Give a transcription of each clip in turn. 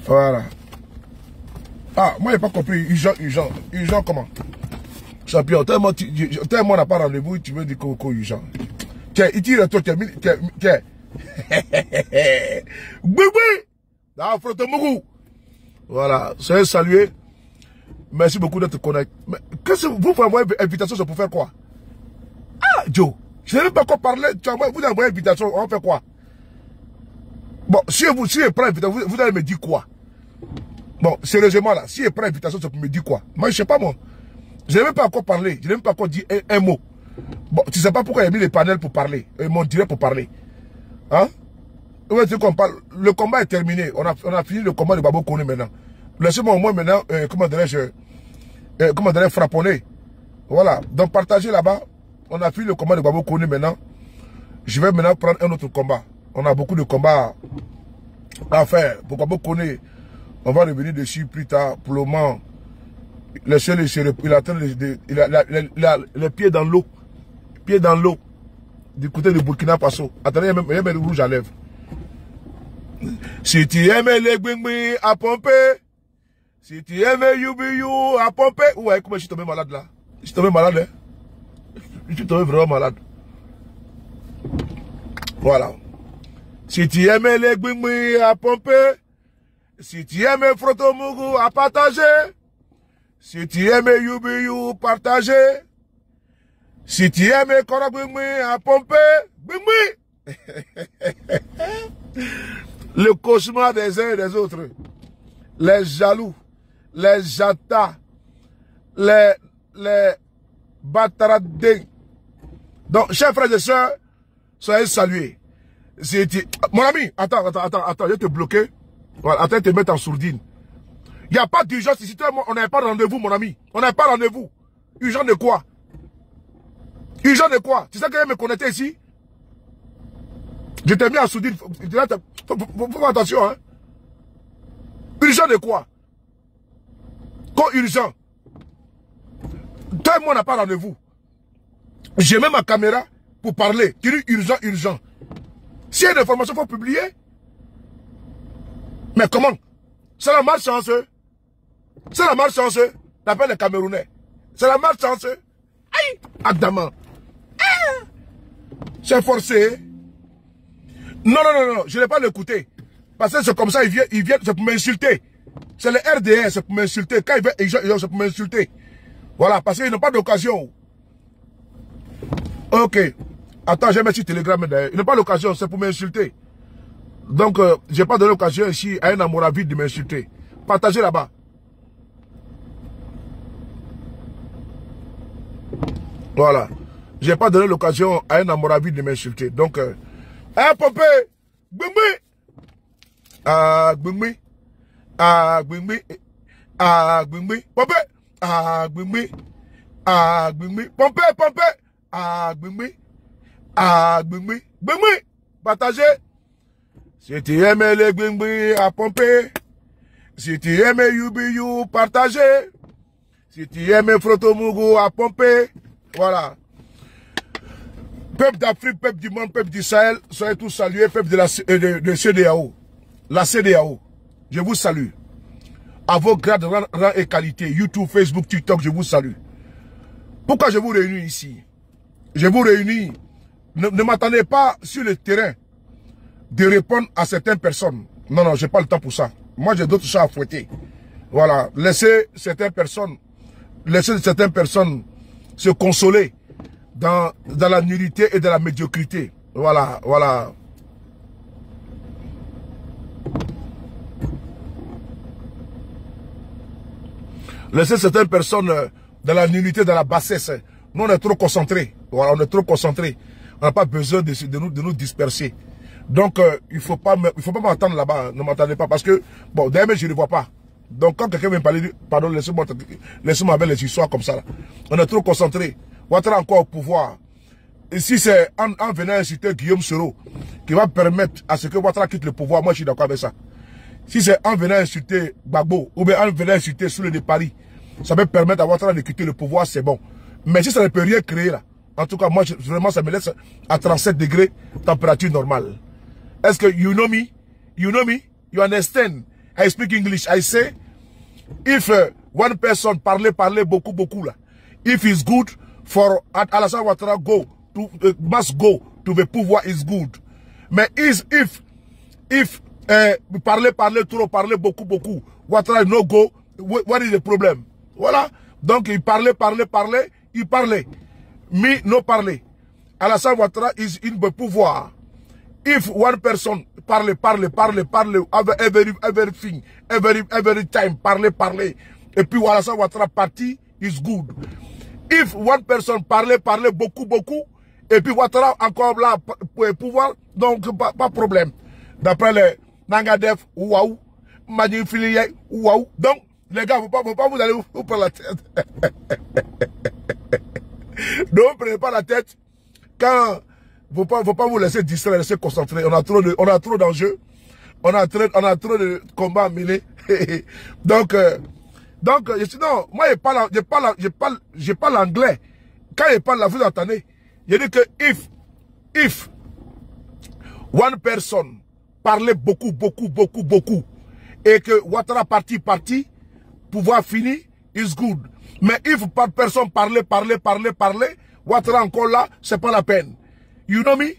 Voilà. Ah, moi, j'ai pas compris. Urgent comment? Champion, tellement on n'a pas rendez-vous, tu veux dire Coco urgent. Tiens, il tire toi, tiens. Boubou! Dans Frotomougou. Voilà, soyez salués. Merci beaucoup d'être connecté. Mais qu'est-ce que vous envoyez une invitation, c'est pour faire quoi? Ah, Joe, je ne sais même pas quoi parler. Vous envoyez une invitation, on fait quoi? Bon, si je prends l'invitation, vous allez me dire quoi? Bon, sérieusement là, si je prends l'invitation, c'est pour me dire quoi? Moi, je ne sais pas moi. Je n'ai même pas encore parlé, je n'ai même pas encore dit un mot. Bon, tu ne sais pas pourquoi il a mis les panels pour parler, mon direct pour parler. Hein? Le combat est terminé. On a fini le combat de Babo Koné maintenant. Laissez-moi au moins maintenant, comment dirais-je, frapponner. Voilà. Donc partagez là-bas. On a fini le combat de Babo Koné maintenant. Je vais maintenant prendre un autre combat. On a beaucoup de combats à faire. Pour Babo Koné, on va revenir dessus plus tard. Pour le moment, il a les pieds dans l'eau. Pieds dans l'eau. Du côté de Burkina Faso. Attendez, il y a même le rouge à lèvres. Si tu aimes les gbingbi à pomper, si tu aimes you à pomper, ouais, comment je suis tombé malade là? Je suis tombé malade, hein? Je suis tombé vraiment malade. Voilà. Si tu aimes les gbingbi à pomper, si tu aimes Frotomougou à partager, si tu aimes you partager, si tu aimes Kora gbingbi à pomper, gbingbi. Le cauchemar des uns et des autres. Les jaloux, les jatas, les bataradins. Donc, chers frères et sœurs, soyez salués. Mon ami, attends, je vais te bloquer. Voilà, attends, te mettre en sourdine. Il n'y a pas d'urgence ici. On n'a pas de rendez-vous, mon ami. On n'a pas de rendez-vous. Urgent de quoi? Urgent de quoi? Tu sais qu'il me connecter ici? Je t'ai mis en sourdine. Faut faire attention, hein. Urgent de quoi? Quoi urgent? Toi et moi, on n'a pas rendez-vous. J'ai même ma caméra pour parler. Tu dis urgent. S'il y a une information, il faut publier. Mais comment? C'est la malchance. C'est la malchance. D'après les Camerounais. C'est la malchance. Aïe! Adamant. C'est forcé. Non, je n'ai pas l'écouter. Parce que c'est comme ça, il vient, c'est pour m'insulter. C'est le RDR, c'est pour m'insulter. Quand il vient, c'est pour m'insulter. Voilà, parce qu'ils n'ont pas d'occasion. Ok. Attends, j'ai mis sur Telegram d'ailleurs. Ils n'ont pas l'occasion, c'est pour m'insulter. Donc, je n'ai pas donné l'occasion ici à un amoravide de m'insulter. Partagez là-bas. Voilà. Je n'ai pas donné l'occasion à un amoravide de m'insulter. Donc, Popé, Gbingbi, Gbingbi, Gbingbi, Gbingbi, Popé, Gbingbi, Gbingbi, Popé, Gbingbi, Gbingbi, Gbingbi, partagez. Si tu aimes les Gbingbi à pomper, si tu aimes you, partagez. Si tu aimes Frotomougou à pomper, voilà. Peuple d'Afrique, peuple du monde, peuple du Sahel, soyez tous salués, peuple de la CEDEAO. La CEDEAO, je vous salue. À vos grades, rang et qualité, YouTube, Facebook, TikTok, je vous salue. Pourquoi je vous réunis ici? Je vous réunis. Ne m'attendez pas sur le terrain de répondre à certaines personnes. Non, j'ai pas le temps pour ça. Moi, j'ai d'autres choses à fouetter. Voilà, laissez certaines personnes se consoler dans la nullité et dans la médiocrité. Voilà. Laissez certaines personnes dans la nullité, dans la bassesse. Nous, on est trop concentrés. Voilà, on est trop concentrés. On n'a pas besoin de nous disperser. Donc, il faut pas m'attendre là-bas. Ne m'attendez pas parce que, bon, d'ailleurs, je ne les vois pas. Donc, quand quelqu'un vient me parler, pardon, laissez-moi avec les histoires comme ça. Là. On est trop concentrés. Ouattara encore au pouvoir. Et si c'est en venant insulter Guillaume Soro qui va permettre à ce que Ouattara quitte le pouvoir, moi je suis d'accord avec ça. Si c'est en venant insulter Gbagbo ou bien en venant insulter Soulé de Paris, ça peut permettre à Ouattara de quitter le pouvoir, c'est bon. Mais si ça ne peut rien créer là, en tout cas moi vraiment ça me laisse à 37 degrés température normale. Est-ce que you know me? You understand? I speak English. I say, if one person parle beaucoup là, if it's good for Alassane Ouattara must go to the pouvoir is good. Mais if parler trop, beaucoup, Ouattara no go, what is the problem? Voilà. Donc il parlait, il parlait. Me no parler. Alassane Ouattara is in the pouvoir. If one person parle, everything, every time, parler, et puis Alassane Ouattara parti is good. If one person parle beaucoup, et puis Ouattara encore là pour le pouvoir, donc pas problème. D'après les Nangadef, waouh, Magnifique, waouh. Donc, les gars, faut pas vous aller vous prendre la tête. Ne prenez pas la tête. Quand faut pas vous laisser distraire, laisser concentrer. On a trop d'enjeux. On a trop de combats à mener. donc, sinon, moi, je parle anglais. Quand je parle là, vous entendez. Je dis que if one person parlait beaucoup, et que Ouattara parti, pouvoir fini, is good. Mais if pas personne parler, Ouattara encore là, c'est pas la peine. You know me?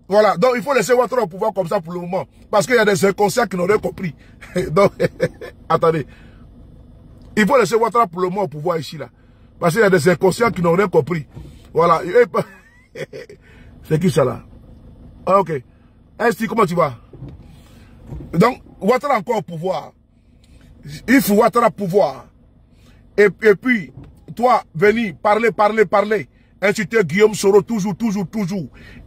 Voilà. Donc, il faut laisser Ouattara au pouvoir comme ça pour le moment. Parce qu'il y a des inconscients qui n'auraient compris. Donc, attendez. Il faut laisser Ouattara pour le moment au pouvoir ici, là. Parce qu'il y a des inconscients qui n'auraient compris. Voilà. C'est qui ça, là? Ah, ok. Esti, comment tu vas? Donc, Ouattara encore au pouvoir. Il faut Ouattara pouvoir. Et puis, toi, venir, parler. Insulter Guillaume Soro, toujours.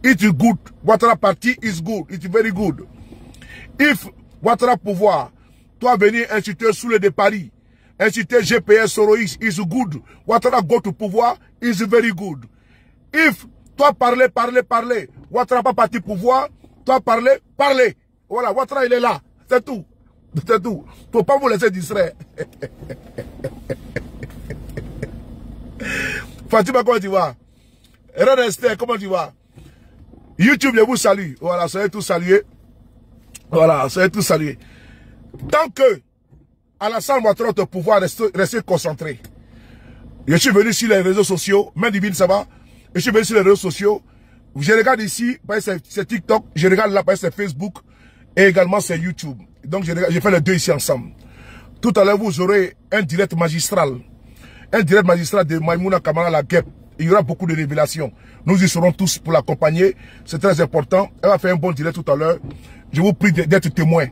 It's good. Ouattara party is good. It's very good. If Ouattara pouvoir, toi venir insulter Soule de Paris, insulter GPS Soroïs is good. Ouattara go to pouvoir is very good. If toi parler, Ouattara pas parti pouvoir, toi parler. Voilà, Ouattara il est là. C'est tout. Faut pas vous laisser distraire. Fatima, comment tu vas? Red Esther, comment tu vas? YouTube, je vous salue. Voilà, soyez tous salués. Tant que Alassane Ouattara au pouvoir, restez concentrés. Je suis venu sur les réseaux sociaux. Main divine, ça va? Je suis venu sur les réseaux sociaux. Je regarde ici, c'est TikTok. Je regarde là, c'est Facebook. Et également, c'est YouTube. Donc, je fais les deux ici ensemble. Tout à l'heure, vous aurez un direct magistral. Un direct magistral de Maïmouna Kamara la Guêpe. Il y aura beaucoup de révélations. Nous y serons tous pour l'accompagner. C'est très important. Elle va faire un bon direct tout à l'heure. Je vous prie d'être témoin.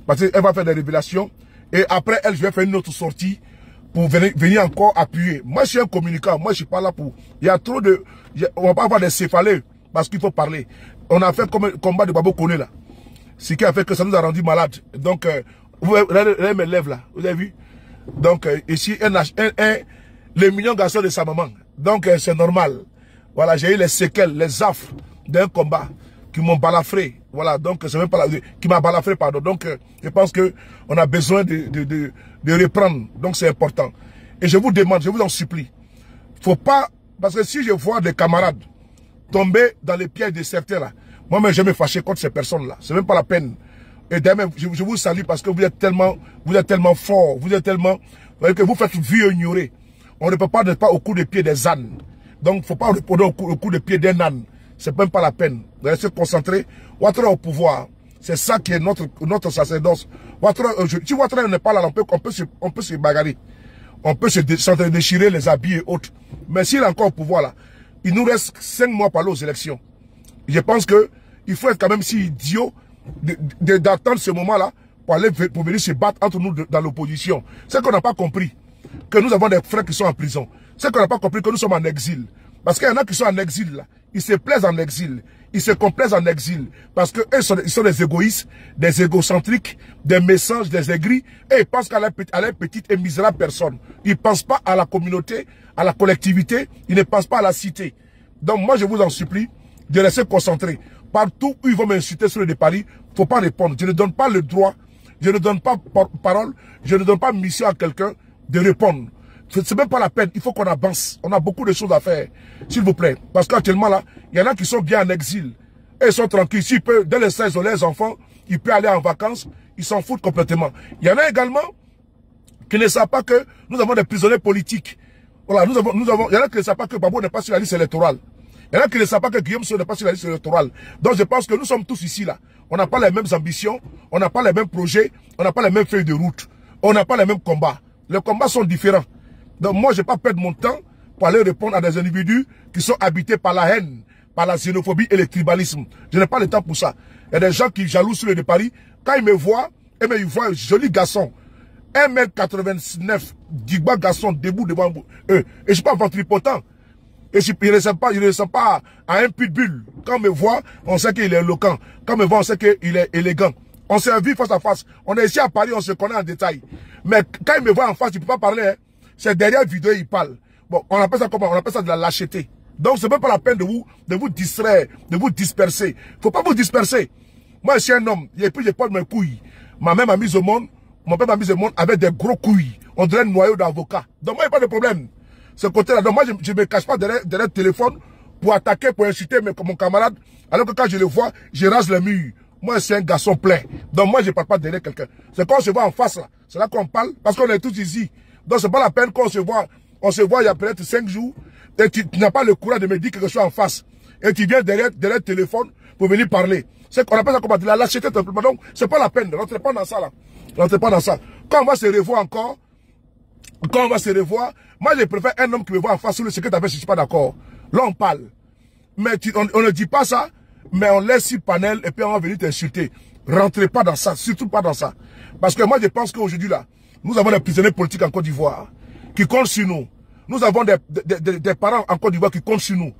Parce qu'elle va faire des révélations. Et après, je vais faire une autre sortie pour venir encore appuyer. Moi, je suis un communicant. Moi, je suis pas là pour... Il y a trop de... On va pas avoir des céphalées parce qu'il faut parler. On a fait comme un combat de Babo Koné là. Ce qui a fait que ça nous a rendu malade. Donc, vous voyez mes lèvres là. Vous avez vu? Donc, ici, les millions de garçons de sa maman. Donc, c'est normal. Voilà, j'ai eu les séquelles, les affres d'un combat qui m'ont balafré. Voilà, donc, c'est même pas qui m'a balafré, pardon. Donc, je pense que on a besoin de reprendre. Donc, c'est important. Et je vous demande, je vous en supplie. Faut pas, parce que si je vois des camarades tomber dans les pièges de certains là, moi-même, je vais me fâcher contre ces personnes-là. C'est même pas la peine. Et d'ailleurs, je vous salue parce que vous êtes tellement fort, vous êtes tellement, que vous faites vieux ignorer. On ne peut pas au coup de pied des ânes. Donc, faut pas répondre au coup de pied d'un âne. C'est même pas la peine. De rester concentré. Ouattara au pouvoir. C'est ça qui est notre sacerdoce. Ouattara, si Ouattara n'est pas là, on peut se bagarrer. On peut se déchirer les habits et autres. Mais s'il est encore au pouvoir là, il nous reste 5 mois pour aller aux élections. Je pense que il faut être quand même si idiot d'attendre ce moment-là pour venir se battre entre nous dans l'opposition. C'est qu'on n'a pas compris que nous avons des frères qui sont en prison. C'est qu'on n'a pas compris que nous sommes en exil. Parce qu'il y en a qui sont en exil là. Ils se plaisent en exil. Ils se complaisent en exil. Parce que ils sont des égoïstes, des égocentriques, des messages, des aigris. Et ils pensent qu'à leur petite et misérable personne. Ils ne pensent pas à la communauté, à la collectivité. Ils ne pensent pas à la cité. Donc moi je vous en supplie de rester concentré. Partout où ils vont m'insulter sur le de Paris, il ne faut pas répondre. Je ne donne pas le droit, je ne donne pas parole, je ne donne pas mission à quelqu'un de répondre. C'est même pas la peine, il faut qu'on avance. On a beaucoup de choses à faire, s'il vous plaît. Parce qu'actuellement là, il y en a qui sont bien en exil. Et ils sont tranquilles. S'ils peuvent, dès les 16 ans, les enfants, ils peuvent aller en vacances, Ils s'en foutent complètement. Il y en a également qui ne savent pas que nous avons des prisonniers politiques. Voilà, il y en a qui ne savent pas que Babo n'est pas sur la liste électorale. Il y en a qui ne savent pas que Guillaume Soro n'est pas sur la liste électorale. Donc je pense que nous sommes tous ici là. On n'a pas les mêmes ambitions, on n'a pas les mêmes projets, on n'a pas les mêmes feuilles de route, on n'a pas les mêmes combats. Les combats sont différents. Donc moi je ne vais pas perdre mon temps pour aller répondre à des individus qui sont habités par la haine, par la xénophobie et le tribalisme. Je n'ai pas le temps pour ça. Il y a des gens qui jalousent sur le de Paris. Quand ils me voient, ils voient un joli garçon. 1m89, Digba garçon debout devant eux. Et je ne suis pas ventripotent. Et il ne ressemble pas à un pitbull. Quand on me voit, on sait qu'il est éloquent. Quand on me voit, on sait qu'il est élégant. On s'est vu face à face. On est ici à Paris, on se connaît en détail. Mais quand il me voit en face, il ne peut pas parler. Hein. C'est derrière la vidéo, il parle. Bon, on appelle ça comment? On appelle ça de la lâcheté. Donc, ce n'est même pas la peine de vous distraire, de vous disperser. Il ne faut pas vous disperser. Moi, je suis un homme. Et puis, je porte mes couilles. Ma mère m'a mis au monde. Mon père m'a mis au monde avec des gros couilles. On dirait un noyau d'avocat. Donc, moi, il n'y a pas de problème. Ce côté-là. Donc, moi, je ne me cache pas derrière le téléphone pour attaquer, pour insulter mon camarade. Alors que quand je le vois, je rase le mur. Moi, c'est un garçon plein. Donc, moi, je ne parle pas derrière quelqu'un. C'est quand on se voit en face, là. C'est là qu'on parle, parce qu'on est tous ici. Donc, c'est pas la peine qu'on se voit. On se voit il y a peut-être 5 jours. Et tu n'as pas le courage de me dire quelque chose en face. Et tu viens derrière le téléphone pour venir parler. C'est qu'on appelle ça comme de la lâcheté. Donc, c'est pas la peine. Ne rentrez pas dans ça, là. Ne rentrez pas dans ça. Quand on va se revoir encore, moi, je préfère un homme qui me voit en face sur le secret d'affaires, je suis pas d'accord. Là, on parle. Mais on ne dit pas ça, mais on laisse sur panel et puis on va venir t'insulter. Rentrez pas dans ça, surtout pas dans ça. Parce que moi, je pense qu'aujourd'hui, là, nous avons des prisonniers politiques en Côte d'Ivoire qui comptent sur nous. Nous avons des parents en Côte d'Ivoire qui comptent sur nous.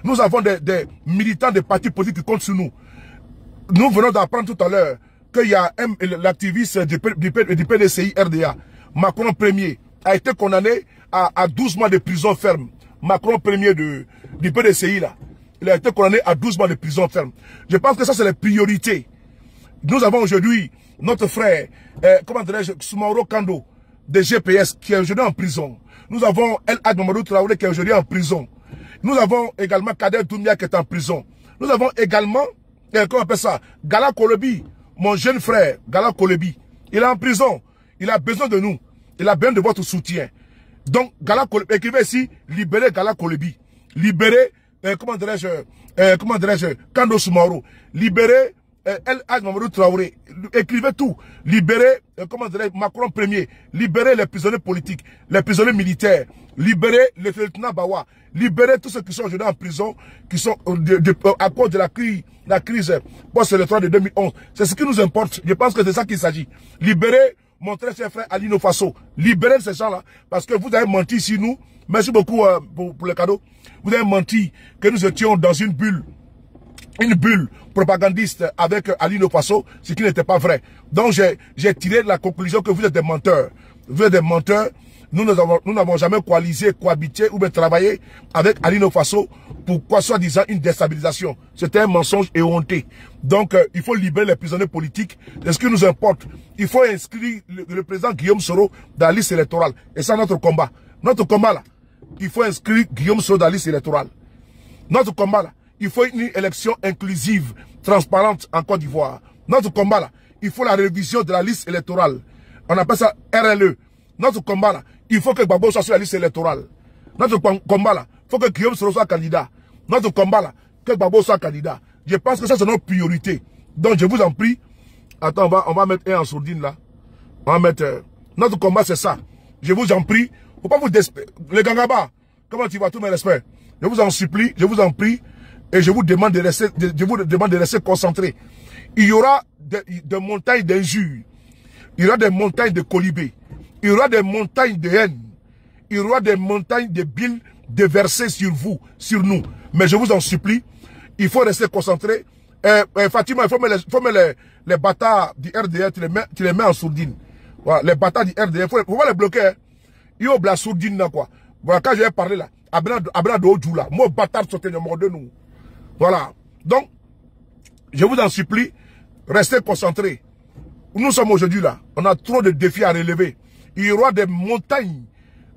Nous avons des militants des partis politiques qui comptent sur nous. Nous venons d'apprendre tout à l'heure qu'il y a l'activiste du PDCI RDA, Macron Premier, a été condamné à 12 mois de prison ferme. Macron Premier du PDCI là. Il a été condamné à 12 mois de prison ferme. Je pense que ça c'est les priorités. Nous avons aujourd'hui notre frère, comment dirais-je, Soumaoro Kando, de GPS, qui est aujourd'hui en prison. Nous avons El Hadj Mamadou Traoré qui est aujourd'hui en prison. Nous avons également Kader Doumbia qui est en prison. Nous avons également, comment on appelle ça, Gala Kolobi, mon jeune frère, Gala Kolobi. Il est en prison. Il a besoin de nous. Il a besoin de votre soutien. Donc, Gala Kolobi, écrivez ici, libérez Gala Kolobi. Libérez, comment dirais-je, Kando Soumaoro. Libérez El Hadj Mamadou Traoré. Écrivez tout. Libérez, comment dirais-je, Macron Premier. Libérez les prisonniers politiques, les prisonniers militaires. Libérez le lieutenant Bawa. Libérez tous ceux qui sont aujourd'hui en prison, qui sont à cause de la crise post-électorale de 2011. C'est ce qui nous importe. Je pense que c'est ça qu'il s'agit. Libérez mon très cher frère Alino Faso. Libérez ces gens-là. Parce que vous avez menti sur nous. Merci beaucoup pour le cadeau. Vous avez menti que nous étions dans une bulle propagandiste avec Alino Faso, ce qui n'était pas vrai. Donc j'ai tiré la conclusion que vous êtes des menteurs. Vous êtes des menteurs. Nous n'avons jamais cohabité ou bien travaillé avec Alino Faso pour quoi soi-disant une déstabilisation. C'était un mensonge et honté. Donc il faut libérer les prisonniers politiques. C'est ce qui nous importe. Il faut inscrire le président Guillaume Soro dans la liste électorale. Et c'est notre combat. Notre combat là, il faut inscrire Guillaume Soro dans la liste électorale. Notre combat là, il faut une élection inclusive, transparente en Côte d'Ivoire. Notre combat là, il faut la révision de la liste électorale. On appelle ça RLE. Notre combat là, il faut que Gbagbo soit sur la liste électorale. Notre combat là, il faut que Guillaume Soro soit candidat. Notre combat là, que Gbagbo soit candidat. Je pense que ça c'est notre priorité. Donc je vous en prie, attends, on va mettre un en sourdine là. On va mettre, notre combat c'est ça. Je vous en prie, faut pas vous désespérer. Les Gangaba, comment tu vas, tous mes respects. Je vous en supplie, je vous en prie. Et je vous demande de rester concentrés. Il y aura des montagnes d'injures. Il y aura des montagnes de colibés. Il y aura des montagnes de haine. Il y aura des montagnes de bile déversées sur vous, sur nous. Mais je vous en supplie, il faut rester concentré. Fatima, il faut mettre les bâtards du RDR, tu les mets en sourdine. Voilà, les bâtards du RDR, il faut pas les bloquer. Hein. Il y a la sourdine là, quoi. Voilà, quand je vais parler là, Abna de Odjou là, moi bâtard sauté de mort de nous. Voilà. Donc, je vous en supplie, restez concentrés. Nous sommes aujourd'hui là. On a trop de défis à relever. Il y aura des montagnes,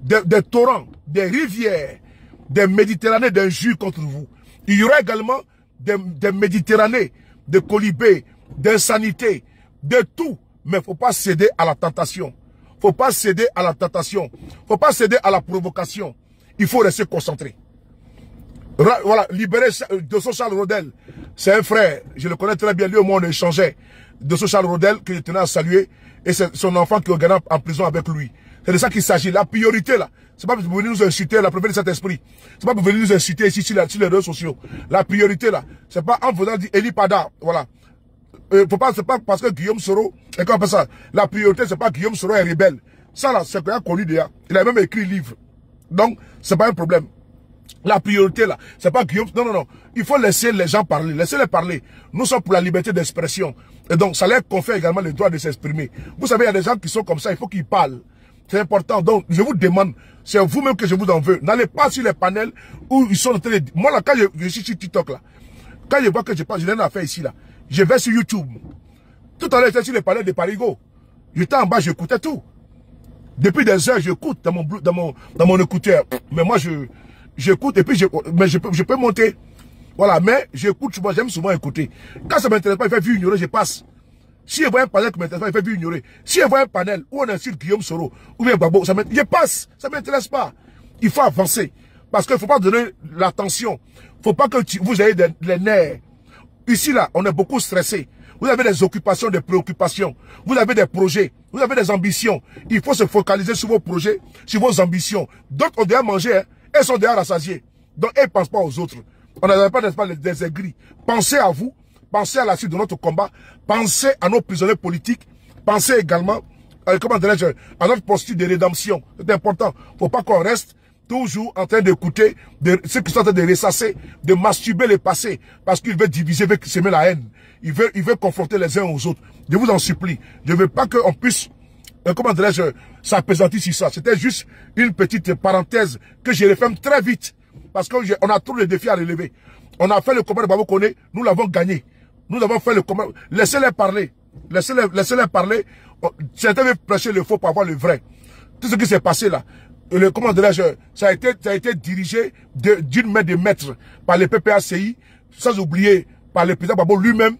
des torrents, des rivières, des Méditerranées d'injures contre vous. Il y aura également des Méditerranées, de colibés, d'insanité, de tout. Mais il ne faut pas céder à la tentation. Il ne faut pas céder à la tentation. Il ne faut pas céder à la provocation. Il faut rester concentré. Voilà, libérer Dosso Charles Rodel. C'est un frère. Je le connais très bien. Lui au moins on échangeait. Dosso Charles Rodel, que je tenais à saluer. Et c'est son enfant qui est en prison avec lui. C'est de ça qu'il s'agit. La priorité là. C'est pas pour venir nous insulter, la priorité de cet esprit. C'est pas pour venir nous insulter ici sur les réseaux sociaux. La priorité là. C'est pas en faisant dire Eli Pada. Voilà. C'est pas parce que Guillaume Soro, et qu'on appelle ça, la priorité, c'est pas Guillaume Soro est rebelle. Ça là, c'est qu'il a connu déjà. Il a même écrit un livre. Donc, c'est pas un problème. La priorité là, c'est pas Guillaume. Non, non, non. Il faut laisser les gens parler. Laissez-les parler. Nous sommes pour la liberté d'expression. Et donc, ça leur confère également le droit de s'exprimer. Vous savez, il y a des gens qui sont comme ça, il faut qu'ils parlent. C'est important. Donc, je vous demande, c'est vous-même que je vous en veux. N'allez pas sur les panels où ils sont en train de... Moi là, quand je suis sur TikTok là, quand je vois que je n'ai rien à faire ici là, je vais sur YouTube. Tout à l'heure, j'étais sur les panels de Parigo. J'étais en bas, j'écoutais tout. Depuis des heures, j'écoute dans mon écouteur. Mais moi, j'écoute et puis je peux monter. Voilà, mais j'écoute, moi j'aime souvent écouter. Quand ça ne m'intéresse pas, il fait vu ignorer, je passe. Si je vois un panel qui m'intéresse pas, il fait vu ignorer. Si je vois un panel où on insulte Guillaume Soro ou bien Gbagbo, je passe. Ça ne m'intéresse pas. Il faut avancer. Parce qu'il ne faut pas donner l'attention. Il ne faut pas que vous ayez les nerfs. Ici, là, on est beaucoup stressé. Vous avez des occupations, des préoccupations. Vous avez des projets. Vous avez des ambitions. Il faut se focaliser sur vos projets, sur vos ambitions. D'autres ont déjà mangé, hein. Elles sont déjà rassasiées. Donc, elles ne pensent pas aux autres. On n'avait pas, n'est-ce pas, des aigris. Pensez à vous. Pensez à la suite de notre combat. Pensez à nos prisonniers politiques. Pensez également, comment dirais-je, à notre posture de rédemption. C'est important. Il ne faut pas qu'on reste toujours en train d'écouter ceux qui sont en train de ressasser, de masturber le passé. Parce qu'il veut diviser, il veut semer la haine. Il veut confronter les uns aux autres. Je vous en supplie. Je ne veux pas qu'on puisse, comment dirais-je, s'appesantir sur ça. C'était juste une petite parenthèse que je referme très vite. Parce qu'on a trop de défis à relever. On a fait le combat de Babo Koné, nous l'avons gagné. Nous avons fait le combat. Laissez-les parler. Laissez-les parler. Certains veulent prêcher le faux pour avoir le vrai. Tout ce qui s'est passé là, comment dirais-je, ça a été dirigé d'une main de maître par le PPACI, sans oublier par le président Babo lui-même,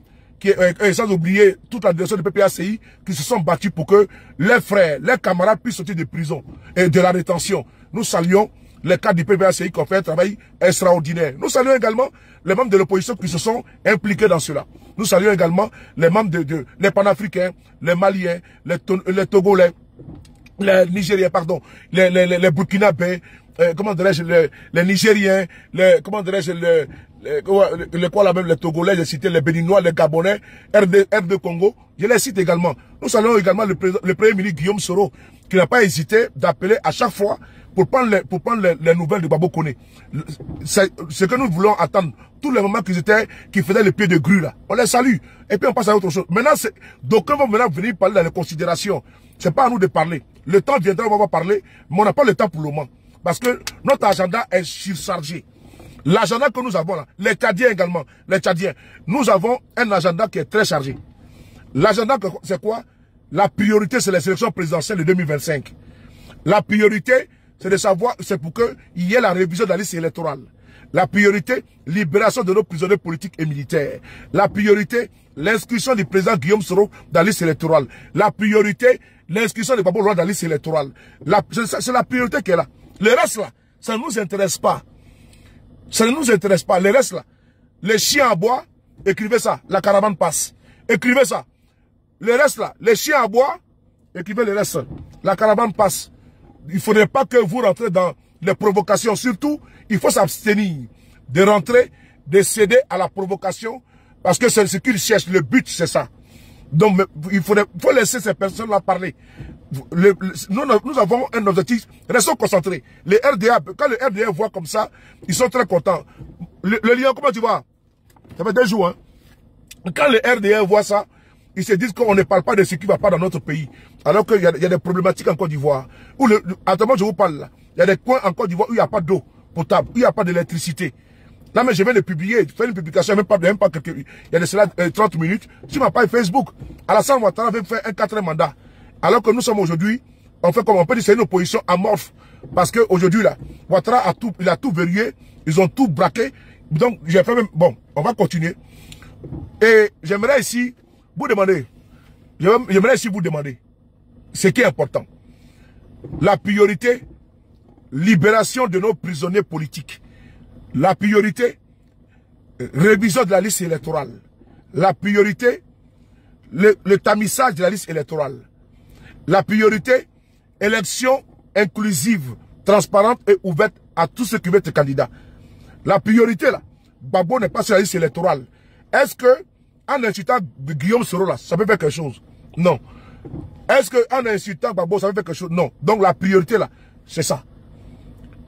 sans oublier toute la direction du PPACI, qui se sont battus pour que les frères, les camarades puissent sortir de prison et de la rétention. Nous saluons les cadres du PPACI qui ont fait un travail extraordinaire. Nous saluons également les membres de l'opposition qui se sont impliqués dans cela. Nous saluons également les membres les panafricains, les Maliens, les Togolais, les Nigériens, pardon, les Burkinabés, comment dirais-je, les Nigériens, comment dirais-je, les Togolais, j'ai cité les Béninois, les Gabonais, RD Congo, je les cite également. Nous saluons également le Premier ministre Guillaume Soro, qui n'a pas hésité d'appeler à chaque fois pour prendre les nouvelles de Babo Koné. C'est ce que nous voulons attendre. Tous les moments qu'ils faisaient le pied de grue là. On les salue. Et puis on passe à autre chose. Maintenant, d'aucuns vont maintenant venir parler dans les considérations. C'est pas à nous de parler. Le temps viendra, on va parler, mais on n'a pas le temps pour le moment. Parce que notre agenda est surchargé. L'agenda que nous avons là, les Tchadiens également, les Tchadiens, nous avons un agenda qui est très chargé. L'agenda, c'est quoi? La priorité, c'est les élections présidentielles de 2025. La priorité, c'est de savoir, c'est pour qu'il y ait la révision de la liste électorale. La priorité, libération de nos prisonniers politiques et militaires. La priorité, l'inscription du président Guillaume Soro dans la liste électorale. La priorité, l'inscription de Babo Roi dans la liste électorale. C'est la priorité qui est là. Le reste là, ça ne nous intéresse pas. Ça ne nous intéresse pas. Le reste là, les chiens à bois, écrivez ça, la caravane passe. Écrivez ça. Le reste là, les chiens à bois, écrivez le reste. La caravane passe. Il ne faudrait pas que vous rentrez dans les provocations. Surtout, il faut s'abstenir de rentrer, de céder à la provocation. Parce que c'est ce qu'ils cherchent. Le but, c'est ça. Donc, il faut laisser ces personnes-là parler. Nous avons un objectif. Restons concentrés. Les RDA, quand le RDA voit comme ça, ils sont très contents. Le lion, comment tu vois? Ça fait 2 jours. Hein? Quand le RDA voit ça, ils se disent qu'on ne parle pas de ce qui ne va pas dans notre pays. Alors qu'il y a des problématiques en Côte d'Ivoire. Attends, je vous parle là. Il y a des coins en Côte d'Ivoire où il n'y a pas d'eau potable, où il n'y a pas d'électricité. Là, mais je viens de publier, faire une publication, même pas quelques, il y a de cela 30 minutes, sur ma page Facebook. Alassane Ouattara avait fait un 4e mandat. Alors que nous sommes aujourd'hui, on fait comme on peut dire, c'est une opposition amorphe. Parce qu'aujourd'hui, là, Ouattara il a tout verrouillé, ils ont tout braqué. Donc, j'ai fait même, bon, on va continuer. Et j'aimerais ici vous demander, j'aimerais aussi vous demander ce qui est important. La priorité, libération de nos prisonniers politiques. La priorité, révision de la liste électorale. La priorité, le tamissage de la liste électorale. La priorité, élection inclusive, transparente et ouverte à tous ceux qui veulent être candidats. La priorité là, Gbagbo n'est pas sur la liste électorale. Est-ce que, en incitant Guillaume Soro là, ça peut faire quelque chose? Non. Est-ce que, en incitant Gbagbo, ça peut faire quelque chose? Non. Donc la priorité là, c'est ça.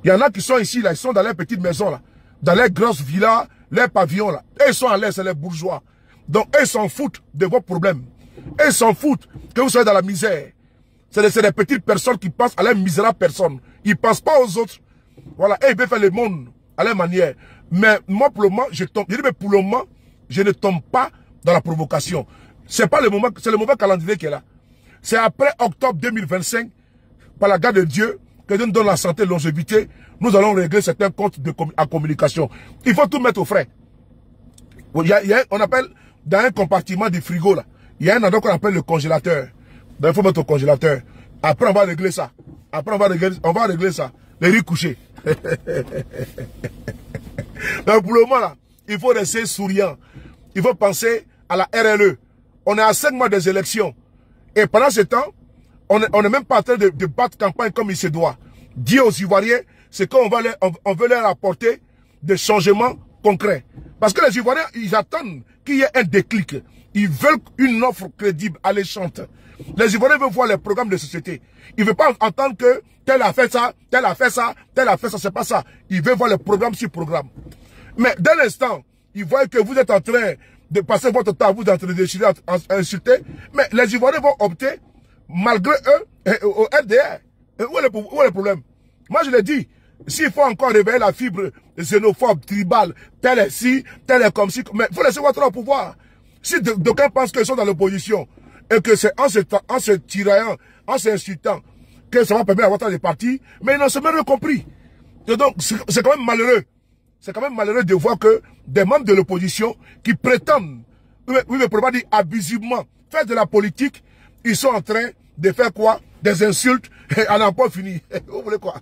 Il y en a qui sont ici là, ils sont dans les petites maisons là, dans les grosses villas, les pavillons là. Et ils sont à l'aise, c'est les bourgeois. Donc ils s'en foutent de vos problèmes. Ils s'en foutent que vous soyez dans la misère. C'est des petites personnes qui pensent à leurs misérables personnes. Ils ne pensent pas aux autres. Voilà, et ils veulent faire le monde à leur manière. Mais moi, pour le moment, je tombe. Je dis, mais pour le moment, je ne tombe pas dans la provocation. C'est pas le moment, c'est le mauvais calendrier qui est là. C'est après octobre 2025, par la grâce de Dieu, que Dieu nous donne la santé et la longévité, nous allons régler certains comptes en communication. Il faut tout mettre au frais. On appelle, dans un compartiment du frigo, là, il y a un endroit qu'on appelle le congélateur. Donc, il faut mettre au congélateur. Après, on va régler ça. Après, on va régler ça. Les riz couchés. Donc, pour le moment, là, il faut rester souriant. Il faut penser à la RLE. On est à 5 mois des élections. Et pendant ce temps, on n'est même pas en train de battre campagne comme il se doit. Dire aux Ivoiriens, c'est qu'on on veut leur apporter des changements concrets. Parce que les Ivoiriens, ils attendent qu'il y ait un déclic. Ils veulent une offre crédible, alléchante. Les Ivoiriens veulent voir les programmes de société. Ils ne veulent pas entendre que tel a fait ça, tel a fait ça, tel a fait ça, c'est pas ça. Ils veulent voir les programmes sur programme. Mais dès l'instant, ils voient que vous êtes en train de passer votre temps à vous insulter, mais les Ivoiriens vont opter, malgré eux, au RDR. Où est le problème? Moi, je l'ai dit, s'il faut encore réveiller la fibre xénophobe, tribale, tel est ci, tel est comme ci, mais il faut laisser votre au pouvoir. Si d'aucuns pensent qu'ils sont dans l'opposition, et que c'est en se tiraillant, en s'insultant, que ça va permettre d'avoir des partis, mais ils n'ont jamais compris. Et donc, c'est quand même malheureux. C'est quand même malheureux de voir que des membres de l'opposition qui prétendent, oui, mais pour pas dire abusivement, faire de la politique, ils sont en train de faire quoi? Des insultes, et on n'a pas fini. Vous voulez quoi?